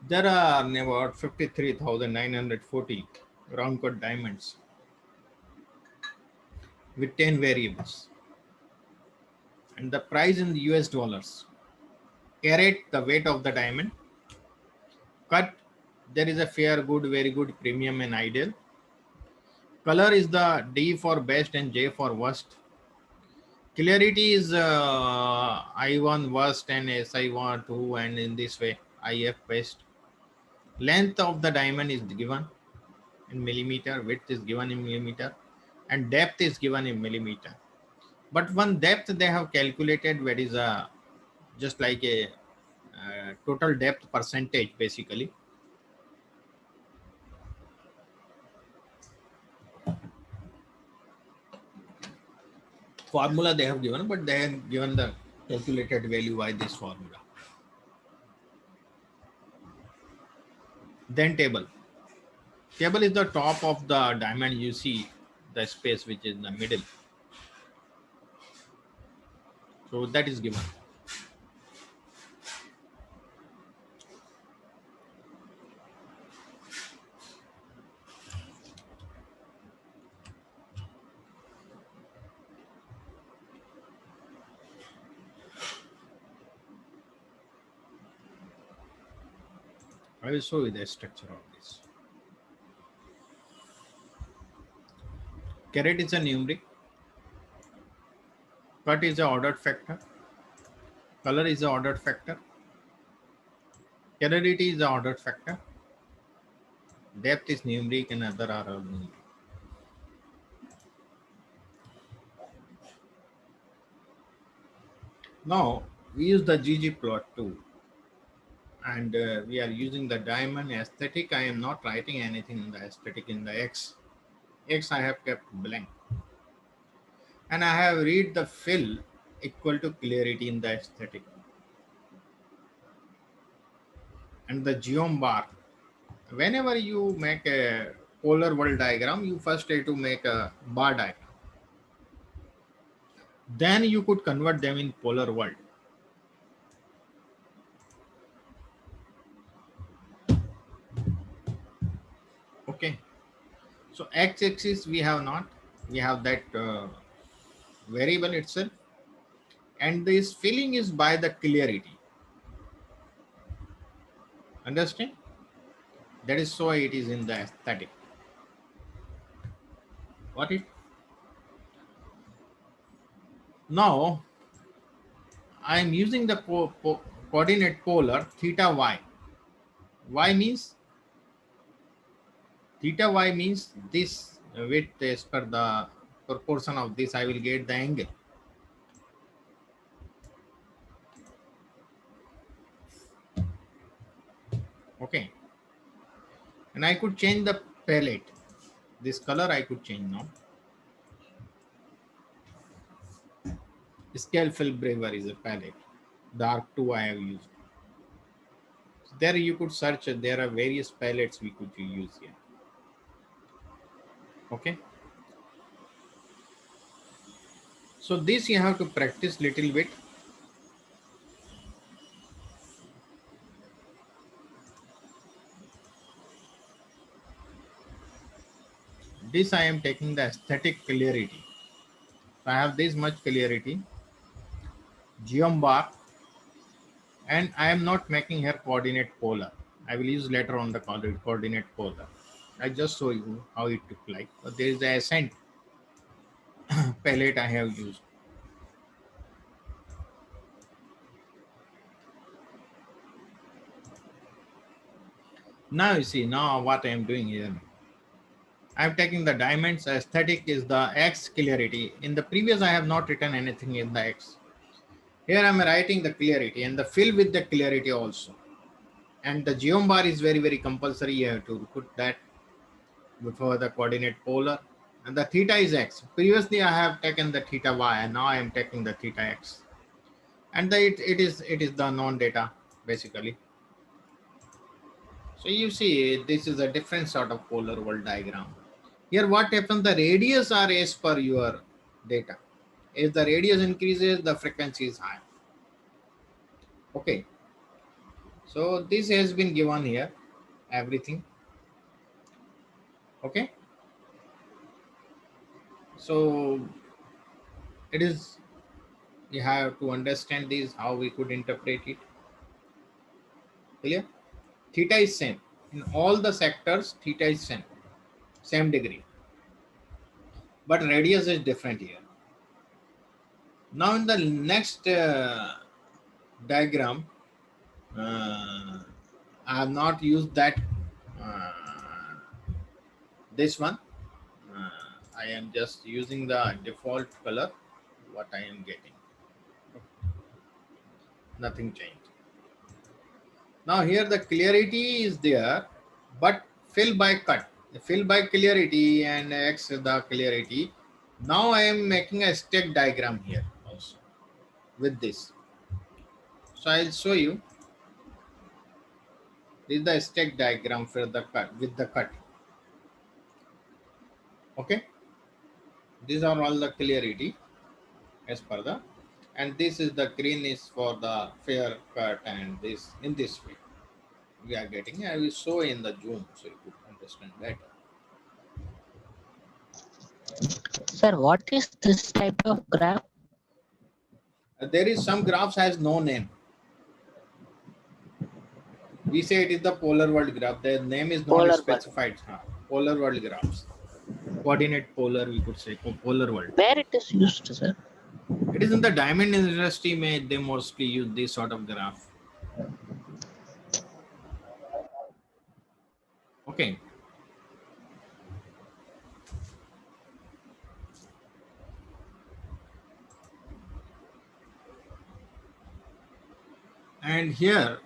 [SPEAKER 3] There are about 53,940 round cut diamonds with 10 variables, and the price in the US dollars. Carat, the weight of the diamond. Cut, there is a fair, good, very good, premium, and ideal. Color is the D for best and J for worst. Clarity is I1 worst and SI1 2, and in this way IF best. Length of the diamond is given in millimeter, width is given in millimeter, and depth is given in millimeter. But one depth they have calculated, what is just like a total depth percentage basically. Formula they have given, but they have given the calculated value by this formula. Then table. Table is the top of the diamond. You see the space which is in the middle. So that is given. I will show you the structure of this. Carat is a numeric. Cut is a ordered factor. Color is a ordered factor. Clarity is a ordered factor. Depth is numeric, and other are all numeric. Now we use the ggplot2, and we are using the diamond aesthetic. I am not writing anything in the aesthetic in the X. X I have kept blank, and I have read the fill equal to clarity in the aesthetic, and the geom bar. Whenever you make a polar world diagram, you first try to make a bar diagram. Then you could convert them in polar world. Okay. So x-axis we have not. We have that variable itself. And this filling is by the clarity. Understand? That is why it is in the aesthetic. What it? Now, I am using the coordinate polar theta y. Y means theta y means this width as per the proportion of this I will get the angle. Okay. And I could change the palette. This color I could change now. Scale fill braver is a palette. Dark 2 I have used. So there you could search. There are various palettes we could use here. Okay. So this you have to practice little bit. this I am taking the aesthetic clarity. So I have this much clarity, geom-bar, and I am not making here coordinate polar. I will use later on the coordinate polar. I just show you how it look like. But there is the ascent palette I have used. Now you see, now what I am doing here. I am taking the diamonds. Aesthetic is the X clarity. In the previous, I have not written anything in the X. Here I am writing the clarity and the fill with the clarity also. And the geom bar is very, very compulsory. You have to put that before the coordinate polar. And the theta is X. Previously, I have taken the theta Y, and now I am taking the theta X. And it is the non-data basically. So you see, this is a different sort of polar world diagram. Here what happens, the radius are as per your data. If the radius increases, the frequency is high. Okay. So this has been given here, everything. Okay. So it is, you have to understand this, how we could interpret it. Clear? Theta is same. In all the sectors, theta is same degree. But radius is different here. Now in the next diagram, I have not used that this one. I am just using the default color what I am getting. Nothing changed. Now here the clarity is there, but fill by cut. Fill by clarity and X the clarity. Now I am making a stack diagram here also with this. So I'll show you. This is the stack diagram for the cut with the cut. Okay. These are all the clarity as per the, and this is the green is for the fair cut, and this in this way we are getting. I will show in the zoom so you could understand better.
[SPEAKER 7] Sir, what is this type of graph?
[SPEAKER 3] There is some graphs has no name. We say it is the polar world graph. The name is not
[SPEAKER 7] Polar
[SPEAKER 3] specified. Polar world graphs. Coordinate polar, we could say polar world.
[SPEAKER 7] Where it is used, sir?
[SPEAKER 3] It is in the diamond industry. They mostly use this sort of graph. Okay. And here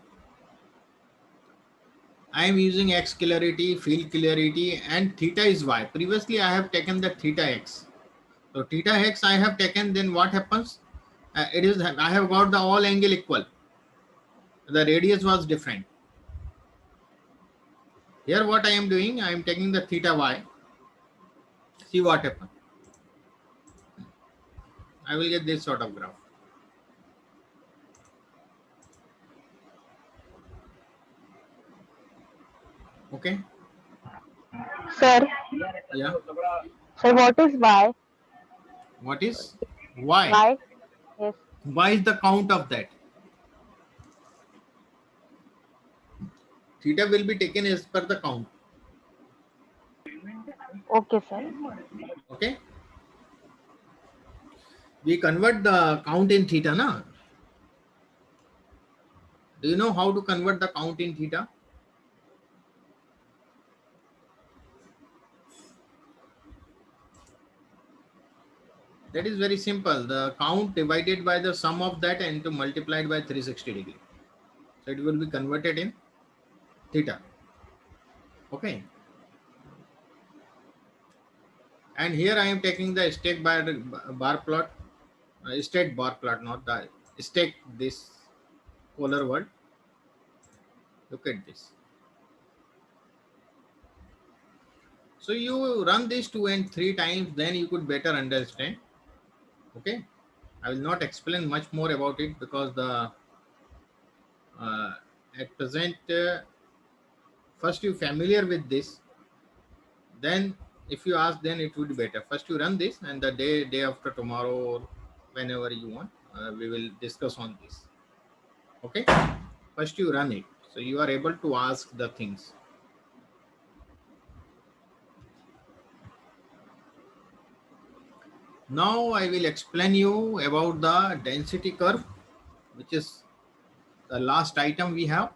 [SPEAKER 3] I am using X clarity, field clarity, and theta is Y. Previously, I have taken the theta X. So theta X I have taken, then what happens? It is, I have got the all angle equal. The radius was different. Here what I am doing, I am taking the theta Y. See what happens. I will get this sort of graph. Okay.
[SPEAKER 4] Sir,
[SPEAKER 3] Yeah.
[SPEAKER 4] sir, what is Y?
[SPEAKER 3] What is Y?
[SPEAKER 4] Y? Yes.
[SPEAKER 3] Y is the count of that. Theta will be taken as per the count.
[SPEAKER 4] Okay, sir.
[SPEAKER 3] Okay. We convert the count in theta, na? Do you know how to convert the count in theta? That is very simple. The count divided by the sum of that and to multiplied by 360 degree. So it will be converted in theta. Okay. And here I am taking the stack bar plot, state bar plot, not the stack this polar world. Look at this. So you run this 2 and 3 times, then you could better understand. Okay. I will not explain much more about it because the at present first you familiar with this, then If you ask, then it would be better. First you run this, and the day after tomorrow or whenever you want, we will discuss on this. Okay, first you run it, so you are able to ask the things. Now I will explain you about the density curve, which is the last item we have.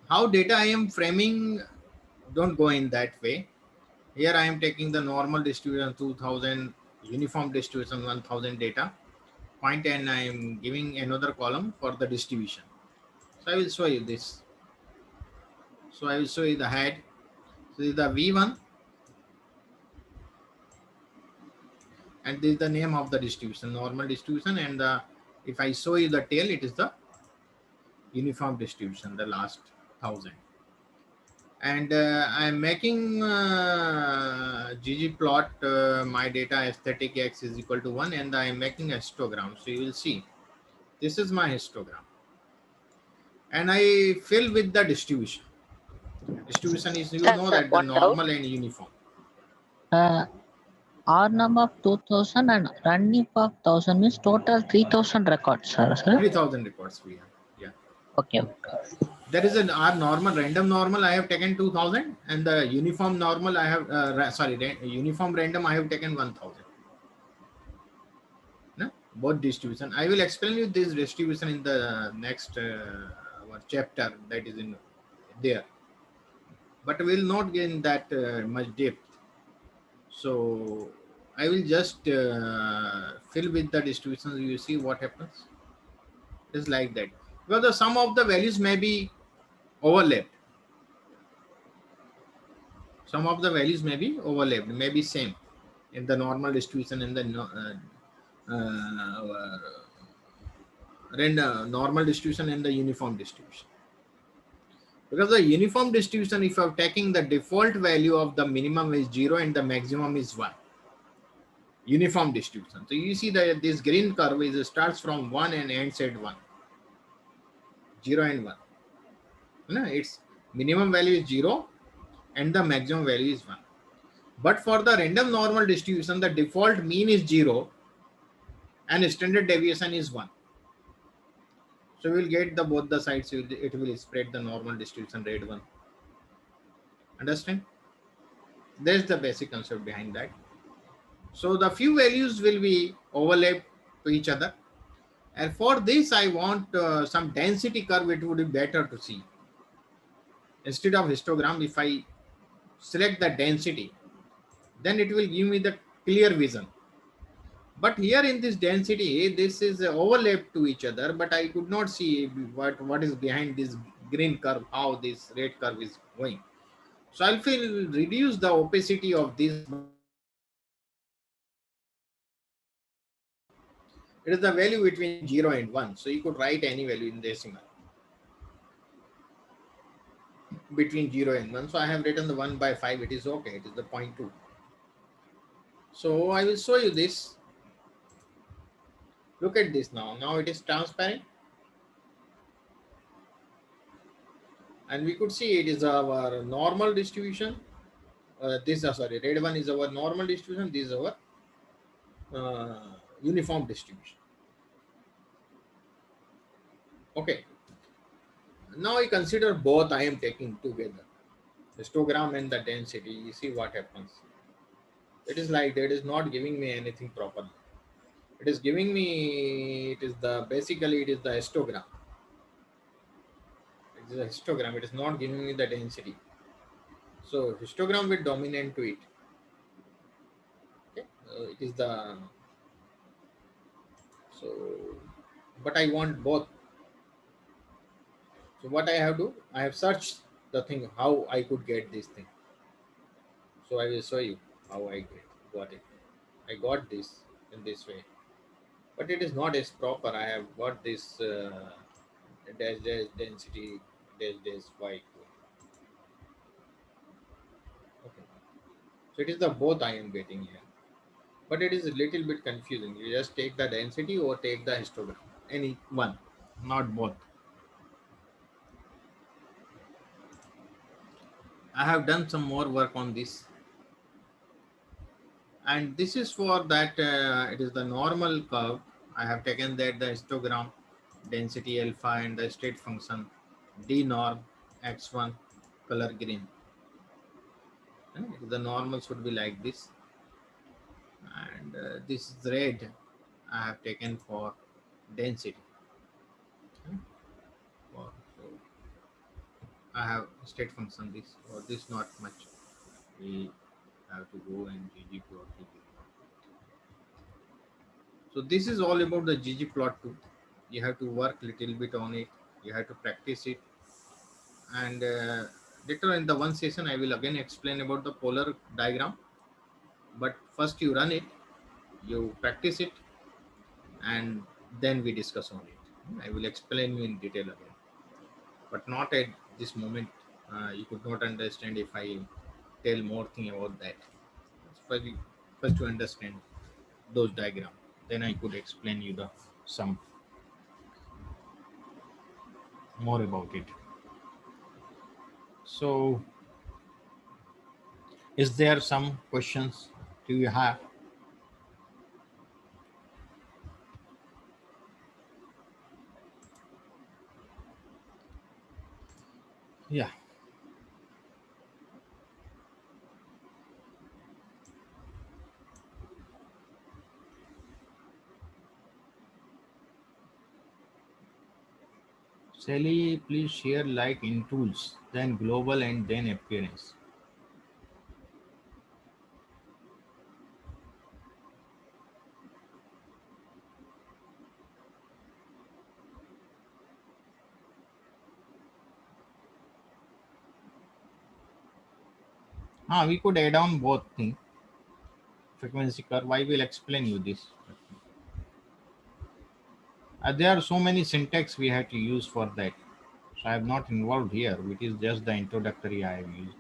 [SPEAKER 3] How data I am framing, don't go in that way. Here I am taking the normal distribution 2000, uniform distribution 1000 data point, and I am giving another column for the distribution. So I will show you this. So I will show you the head. So this is the V1, and this is the name of the distribution, normal distribution, and the, if I show you the tail, it is the uniform distribution, the last 1000. And I am making ggplot my data aesthetic x is equal to 1, and I am making a histogram. So you will see this is my histogram, and I fill with the distribution. Distribution is, you
[SPEAKER 7] Sir,
[SPEAKER 3] know,
[SPEAKER 7] sir,
[SPEAKER 3] that the
[SPEAKER 7] one doubt.
[SPEAKER 3] normal and uniform.
[SPEAKER 7] R number of 2000 and running of 1000 means total 3000 records, sir.
[SPEAKER 3] 3000 records we have. Yeah.
[SPEAKER 7] Okay.
[SPEAKER 3] There is an R normal, random normal I have taken 2000, and the uniform normal I have, uniform random I have taken 1000. No? Both distribution. I will explain you this distribution in the next chapter that is in there. But we will not get in that much depth. So I will just fill with the distributions. You see what happens. It's like that. Because the sum of the values may be overlapped. Some of the values may be overlapped, may be same in the normal distribution and the normal distribution and the uniform distribution. Because the uniform distribution, if you are taking the default value of the minimum is 0 and the maximum is 1. Uniform distribution. So you see that this green curve is starts from 1 and ends at 1. 0 and 1. No, its minimum value is 0 and the maximum value is 1. But for the random normal distribution, the default mean is 0 and standard deviation is 1. So we will get the both the sides, it will spread the normal distribution rate 1. Understand? There's the basic concept behind that. So the few values will be overlapped to each other. And for this, I want some density curve, it would be better to see. Instead of histogram, if I select the density, then it will give me the clear vision. But here in this density, this is overlapped to each other, but I could not see what is behind this green curve, how this red curve is going. So I'll reduce the opacity of this. It is the value between 0 and 1. So you could write any value in decimal between 0 and 1. So I have written the 1 by 5. It is okay. It is the 0.2. So I will show you this. Look at this now. Now it is transparent. And we could see it is our normal distribution. Red one is our normal distribution. This is our uniform distribution. Okay. Now I consider both I am taking together. Histogram and the density. You see what happens. It is like that is not giving me anything properly. It is giving me, basically it is the histogram. It is a histogram. It is not giving me the density. So histogram will dominate to it. Okay. It is the, so, but I want both. So what I have to do, I have searched the thing, how I could get this thing. So I will show you how I got it. I got this in this way. But it is not as proper. I have got this dash density dash y. Okay. So it is the both I am getting here. But it is a little bit confusing. You just take the density or take the histogram. Any one, not both. I have done some more work on this. And this is for that, it is the normal curve. I have taken that the histogram, density alpha, and the state function d norm x1 color green. The normal should be like this, and this is red I have taken for density. So I have state function this, or this not much. We have to go and ggplot. So this is all about the ggplot2. You have to work little bit on it. You have to practice it, and later in the one session I will again explain about the polar diagram. But first you run it, you practice it, and then we discuss on it. I will explain you in detail again, but not at this moment. You could not understand if I tell more thing about that. First to understand those diagrams, then I could explain you the some more about it. So is there some questions do you have? Yeah. Sally, please share like in tools, then global and then appearance. We could add on both things. Frequency curve, I will explain you this. There are so many syntax we have to use for that. So I have not involved here. It is just the introductory I have used.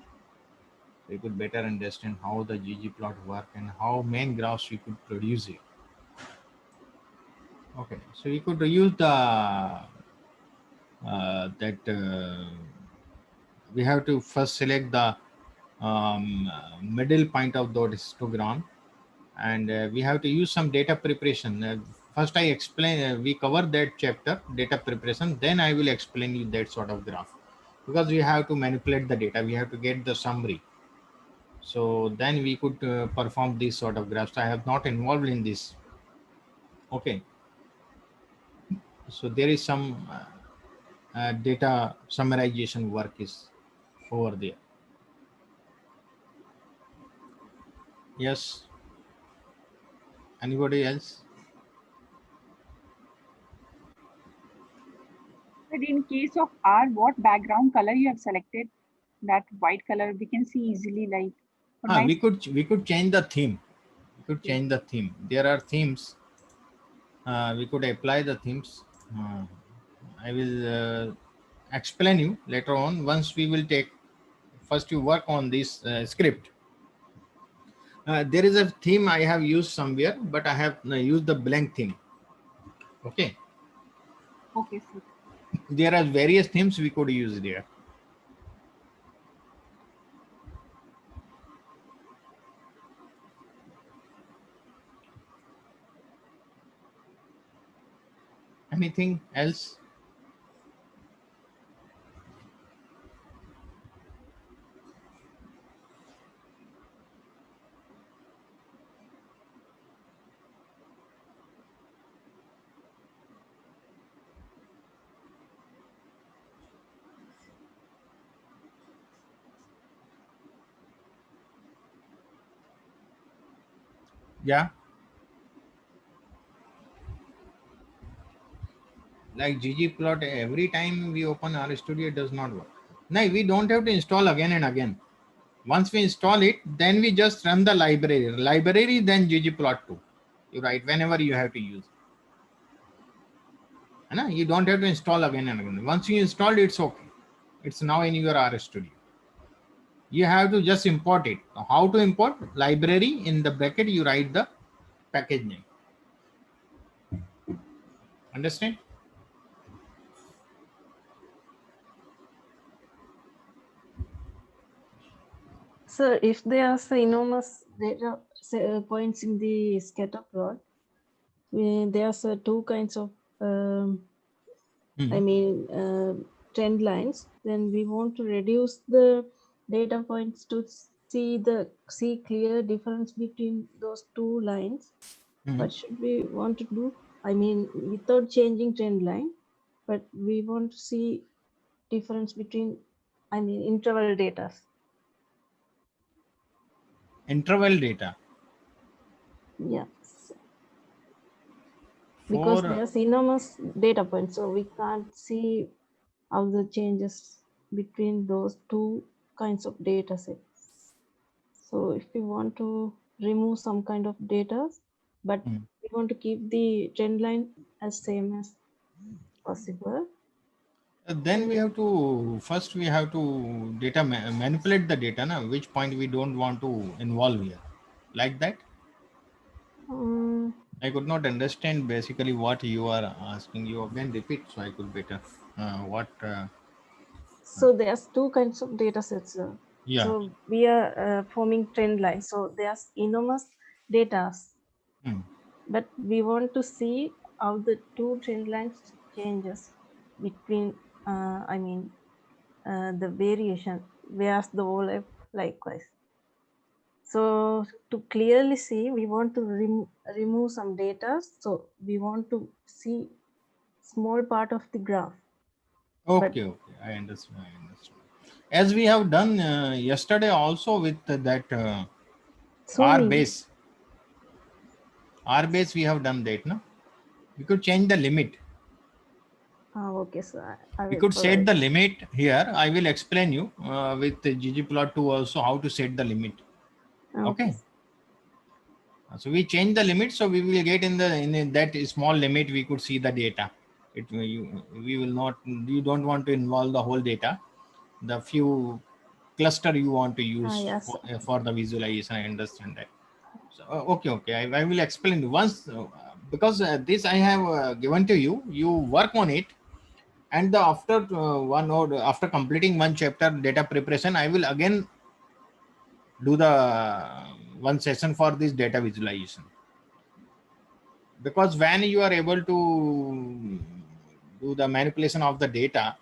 [SPEAKER 3] So you could better understand how the ggplot work and how main graphs we could produce it. Okay, so we could use the we have to first select the middle point of the histogram, and we have to use some data preparation. First I explain, we cover that chapter, data preparation, then I will explain you that sort of graph, because we have to manipulate the data, we have to get the summary. So then we could perform this sort of graphs. I have not involved in this. Okay, so there is some data summarization work is over there. Yes, anybody else?
[SPEAKER 5] But in case of R, what background color you have selected? That white color we can see easily, like for my
[SPEAKER 3] We could change the theme. We could change the theme. There are themes. We could apply the themes. I will explain you later on. Once we will take, first you work on this script. There is a theme I have used somewhere, but I have used the blank theme. Okay.
[SPEAKER 5] okay, sir.
[SPEAKER 3] There are various themes we could use there. Anything else? Yeah. Like ggplot, every time we open RStudio, it does not work. No, we don't have to install again and again. Once we install it, then we just run the library, then ggplot2. You write whenever you have to use. You don't have to install again and again. Once you install, it's okay. It's now in your RStudio. You have to just import it. How to import? Library, in the bracket you write the package name. Understand?
[SPEAKER 6] So if there are enormous data points in the scatter plot. There's two kinds of trend lines. Then we want to reduce the data points to see clear difference between those two lines. What should we want to do? Without changing trend line, but we want to see difference between interval data.
[SPEAKER 3] Interval data.
[SPEAKER 6] Yes. Because
[SPEAKER 3] For
[SPEAKER 6] there's enormous data points, so we can't see how the changes between those two kinds of data sets. So if we want to remove some kind of data, but we want to keep the trend line as same as possible.
[SPEAKER 3] then we have to first data manipulate the data, na, which point we don't want to involve here, like that. I could not understand basically what you are asking. You again repeat so I could better what.
[SPEAKER 6] So there's two kinds of data sets.
[SPEAKER 3] Yeah.
[SPEAKER 6] So we are forming trend lines. So there's enormous data, but we want to see how the two trend lines changes between. The variation, whereas the overlap likewise. So to clearly see, we want to remove some data. So we want to see small part of the graph.
[SPEAKER 3] Okay, I understand. As we have done yesterday also with that R base. R base we have done that, no? We could change the limit.
[SPEAKER 6] Okay, sir.
[SPEAKER 3] We could set the limit here. I will explain you with ggplot2 also how to set the limit. Okay. So we change the limit, so we will get in that small limit. We could see the data. You don't want to involve the whole data. The few cluster you want to use for the visualization. I understand that. So, okay. I will explain once because this I have given to you. You work on it. And after completing one chapter data preparation, I will again do the one session for this data visualization. Because when you are able to do the manipulation of the data,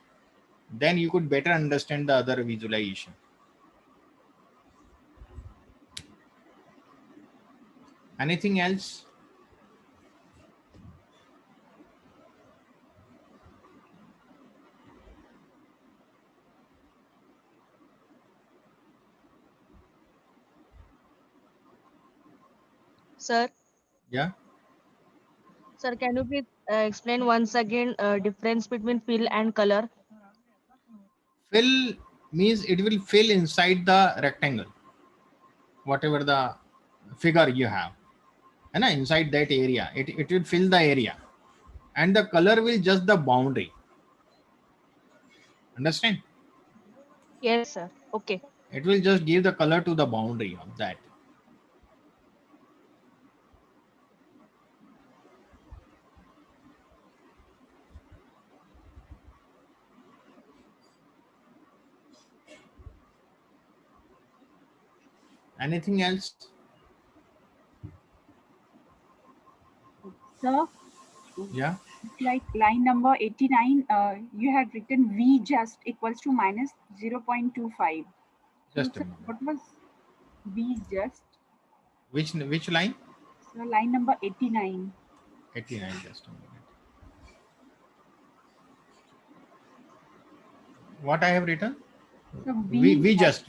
[SPEAKER 3] then you could better understand the other visualization. Anything else?
[SPEAKER 4] Sir?
[SPEAKER 3] Yeah.
[SPEAKER 4] Sir, can you please explain once again difference between fill and color?
[SPEAKER 3] Fill means it will fill inside the rectangle, whatever the figure you have. And inside that area, it will fill the area. And the color will just the boundary. Understand?
[SPEAKER 4] Yes, sir. Okay.
[SPEAKER 3] It will just give the color to the boundary of that. Anything else?
[SPEAKER 5] Sir?
[SPEAKER 3] Yeah.
[SPEAKER 5] It's like line number 89, you had written V just equals to minus 0.25.
[SPEAKER 3] Just
[SPEAKER 5] So,
[SPEAKER 3] a minute.
[SPEAKER 5] what was V just?
[SPEAKER 3] Which line?
[SPEAKER 5] So line number 89.
[SPEAKER 3] 89, just a minute. What I have written?
[SPEAKER 5] So
[SPEAKER 3] We just.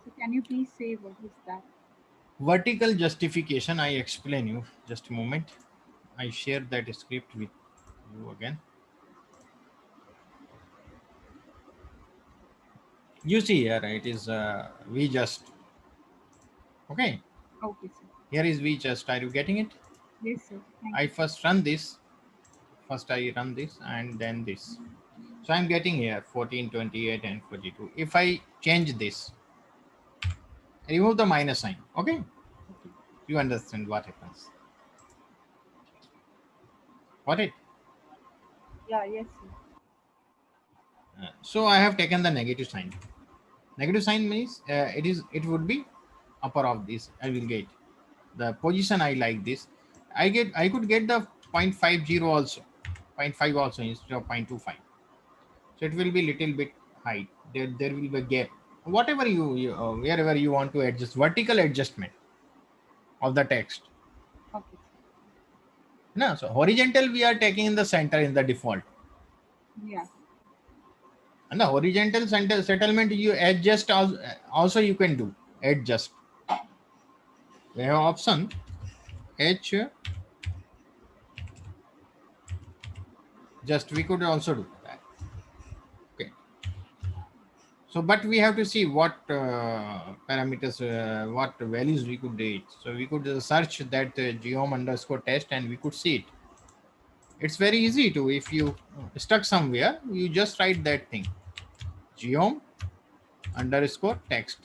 [SPEAKER 5] So can you please say what is that?
[SPEAKER 3] Vertical justification, I explain you. Just a moment. I share that script with you again. You see here, it is V just. Okay.
[SPEAKER 5] Okay, sir.
[SPEAKER 3] Here is V just. Are you getting it?
[SPEAKER 5] Yes, sir.
[SPEAKER 3] I first run this. First I run this and then this. So I'm getting here 14, 28 and 42. If I change this, remove the minus sign. Okay. You understand what happens. Got it?
[SPEAKER 5] Yeah, yes, sir.
[SPEAKER 3] So I have taken the negative sign. Negative sign means it would be upper of this. I will get the position. I like this. I could get the 0.50 also, 0.5 also instead of 0.25. So it will be little bit height. There will be a gap. Whatever wherever you want to adjust, vertical adjustment of the text.
[SPEAKER 5] Okay.
[SPEAKER 3] No, so horizontal we are taking in the center in the default.
[SPEAKER 5] Yeah.
[SPEAKER 3] And the horizontal center settlement you adjust also you can do adjust. We have option H just we could also do that. Okay. So, but we have to see what parameters, what values we could do it. So we could search that geom underscore test and we could see it. It's very easy to, if you stuck somewhere, you just write that thing, geom underscore text.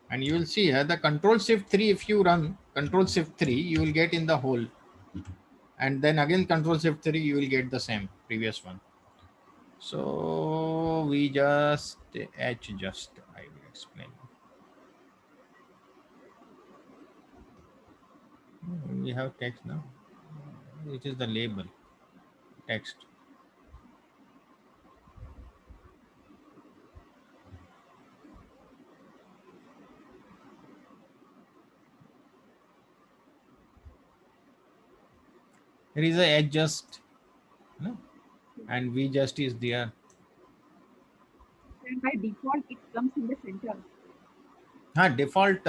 [SPEAKER 3] And you will see here the control shift 3, if you run control shift 3, you will get in the whole. And then again control shift 3, you will get the same previous one. So we just adjust, I will explain. We have text now. It is the label text. There is a adjust, no? And we just is there.
[SPEAKER 5] And by default, it comes in the center.
[SPEAKER 3] Default,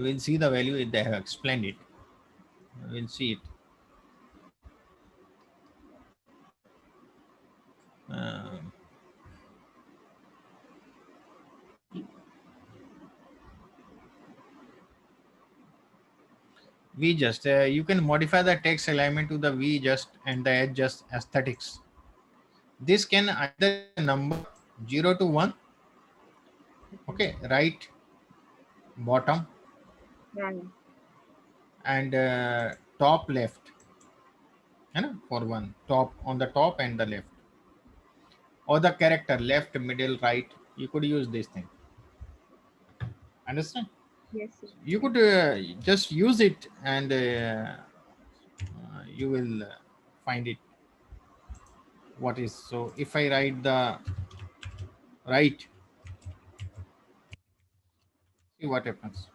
[SPEAKER 3] we'll see the value. They have explained it. We'll see it. We just you can modify the text alignment to the V just and the adjust aesthetics. This can either number 0 to 1. Okay, right, bottom,
[SPEAKER 5] Yeah.
[SPEAKER 3] and top left. For one, top on the top and the left, or the character left, middle, right. You could use this thing. Understand?
[SPEAKER 5] Yes, sir.
[SPEAKER 3] You could just use it and you will find it what is. So if I write the right, see what happens.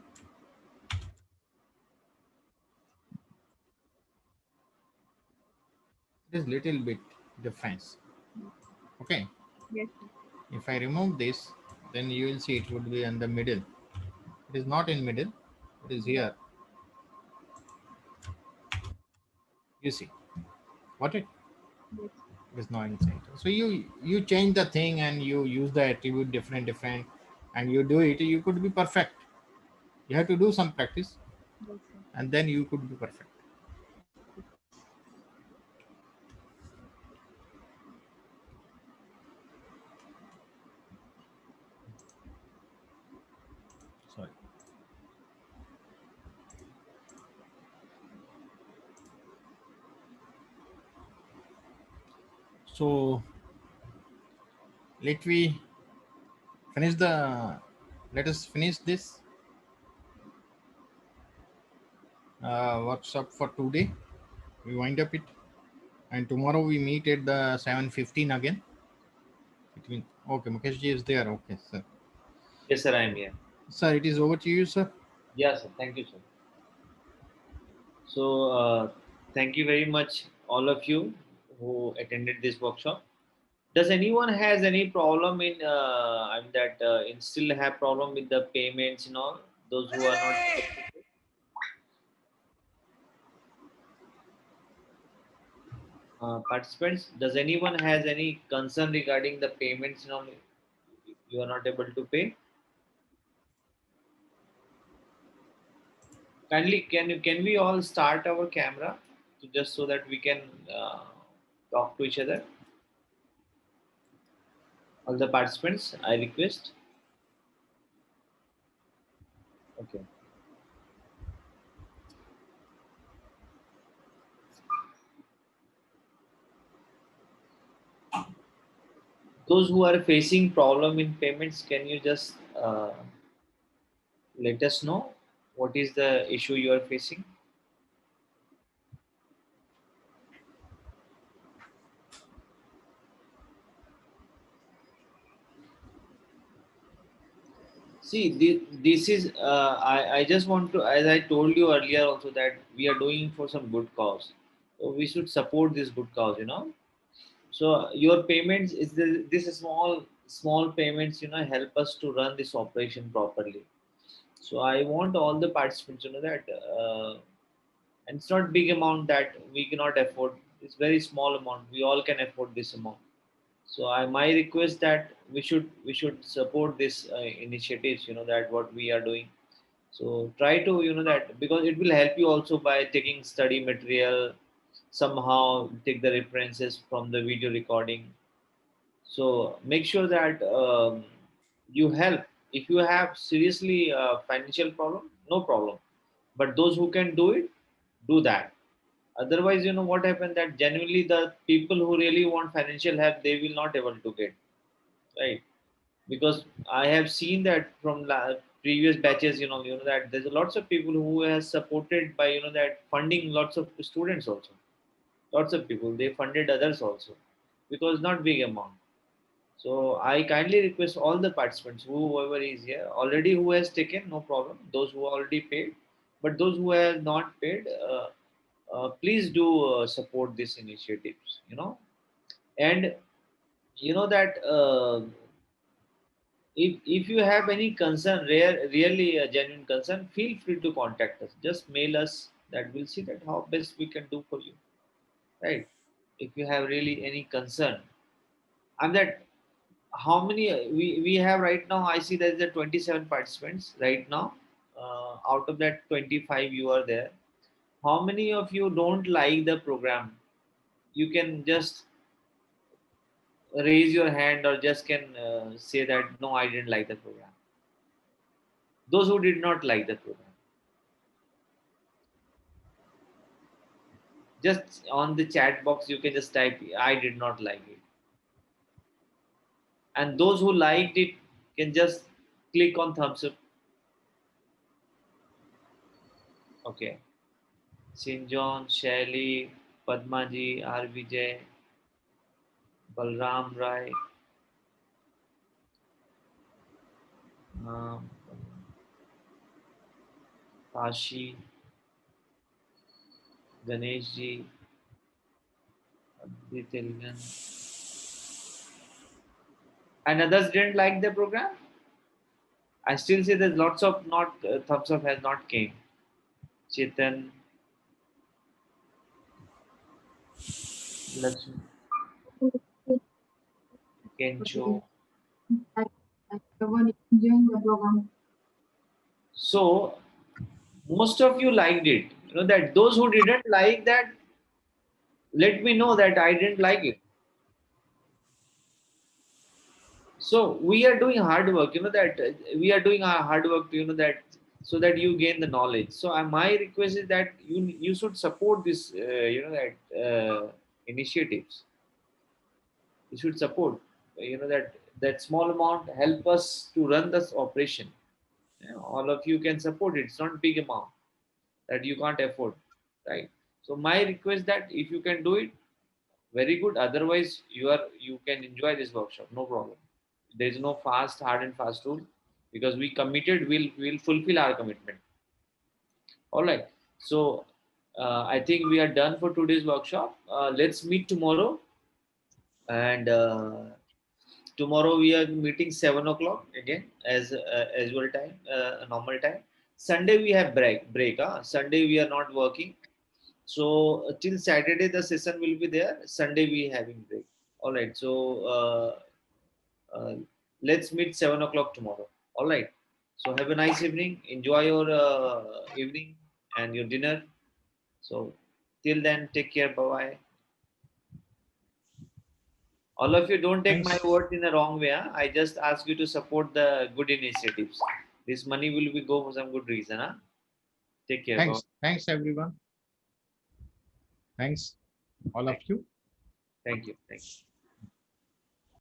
[SPEAKER 3] It is little bit difference. Okay,
[SPEAKER 5] Yes, sir.
[SPEAKER 3] if I remove this, then you will see it would be in the middle. It is not in middle, it is here. You see what it
[SPEAKER 5] Yes.
[SPEAKER 3] is not in center. So you change the thing and you use the attribute different and you do it, you could be perfect. You have to do some practice
[SPEAKER 5] Yes, sir.
[SPEAKER 3] and then you could be perfect. Sorry. So let we finish the let us finish this workshop for today. We wind up it, and tomorrow we meet at the 7:15 again. Okay, Mukesh ji is there. Okay, sir.
[SPEAKER 1] Yes, sir, I am here.
[SPEAKER 3] Sir, it is over to you, sir.
[SPEAKER 1] Yes, sir. Thank you, sir. So, thank you very much, all of you who attended this workshop. Does anyone has any problem in I mean that in still have problem with the payments and all? Those who are not participants, does anyone has any concern regarding the payments and all? You are not able to pay. Kindly, can we all start our camera to just so that we can talk to each other? All the participants, I request. Okay. those who are facing problem in payments, can you just let us know what is the issue you are facing? See, this is I just want to, as I told you earlier also, that we are doing for some good cause. So we should support this good cause, you know. So your payments is this small payments, you know, help us to run this operation properly. So I want all the participants, you know, that and it's not big amount that we cannot afford. It's very small amount. We all can afford this amount. So I my request that we should support this initiatives, you know, that what we are doing. So try to, you know, that because it will help you also by taking study material, somehow take the references from the video recording. So make sure that you help. If you have seriously financial problem, no problem. But those who can do it, do that. Otherwise, you know what happened, that genuinely the people who really want financial help, they will not able to get, right? Because I have seen that from previous batches, you know that there's lots of people who has supported by, you know, that funding lots of students also. Lots of people they funded others also, because not big amount. So I kindly request all the participants, whoever is here already, who has taken, no problem. Those who already paid, but those who have not paid, please do support these initiatives. You know, and you know that if you have any concern, really a genuine concern, feel free to contact us. Just mail us. That we'll see that how best we can do for you. Right? If you have really any concern, and that how many we have right now, I see there's a 27 participants right now. Out of that 25 you are there. How many of you don't like the program? You can just raise your hand, or just can say that no, I didn't like the program. Those who did not like the program, just on the chat box you can just type I did not like it. And those who liked it can just click on thumbs up. Okay. Sinjon, Shaili, Padmaji, R. Vijay, Balram Rai, um, Kashi, Ganesh ji, Aditya, and others didn't like the program. I still say there's lots of not thumbs up has not came. Chetan, Lakshmi, Kencho. So most of you liked it. You know that those who didn't like that, let me know that I didn't like it. So we are doing hard work. You know that we are doing our hard work. You know that so that you gain the knowledge. So my request is that you should support this. You know that initiatives. You should support. You know that small amount help us to run this operation. You know, all of you can support it. It's not big amount that you can't afford, right? So my request that if you can do it, very good. Otherwise, you can enjoy this workshop, no problem. There is no hard and fast rule, because we committed. We'll fulfill our commitment. All right. So I think we are done for today's workshop. Let's meet tomorrow, and tomorrow we are meeting 7 o'clock again as usual time, normal time. Sunday we have break. Sunday we are not working. So till Saturday the session will be there. Sunday we having break. All right. So let's meet 7 o'clock tomorrow. All right. So have a nice evening. Enjoy your evening and your dinner. So till then, take care. Bye bye. All of you, don't take my
[SPEAKER 3] Thanks.
[SPEAKER 1] words in the wrong way. Huh? I just ask you to support the good initiatives. This money will be go for some good reason. Huh? Take care. Bye.
[SPEAKER 3] Thanks. Thanks, everyone. Thanks, all of you.
[SPEAKER 1] Thank you. Thank you.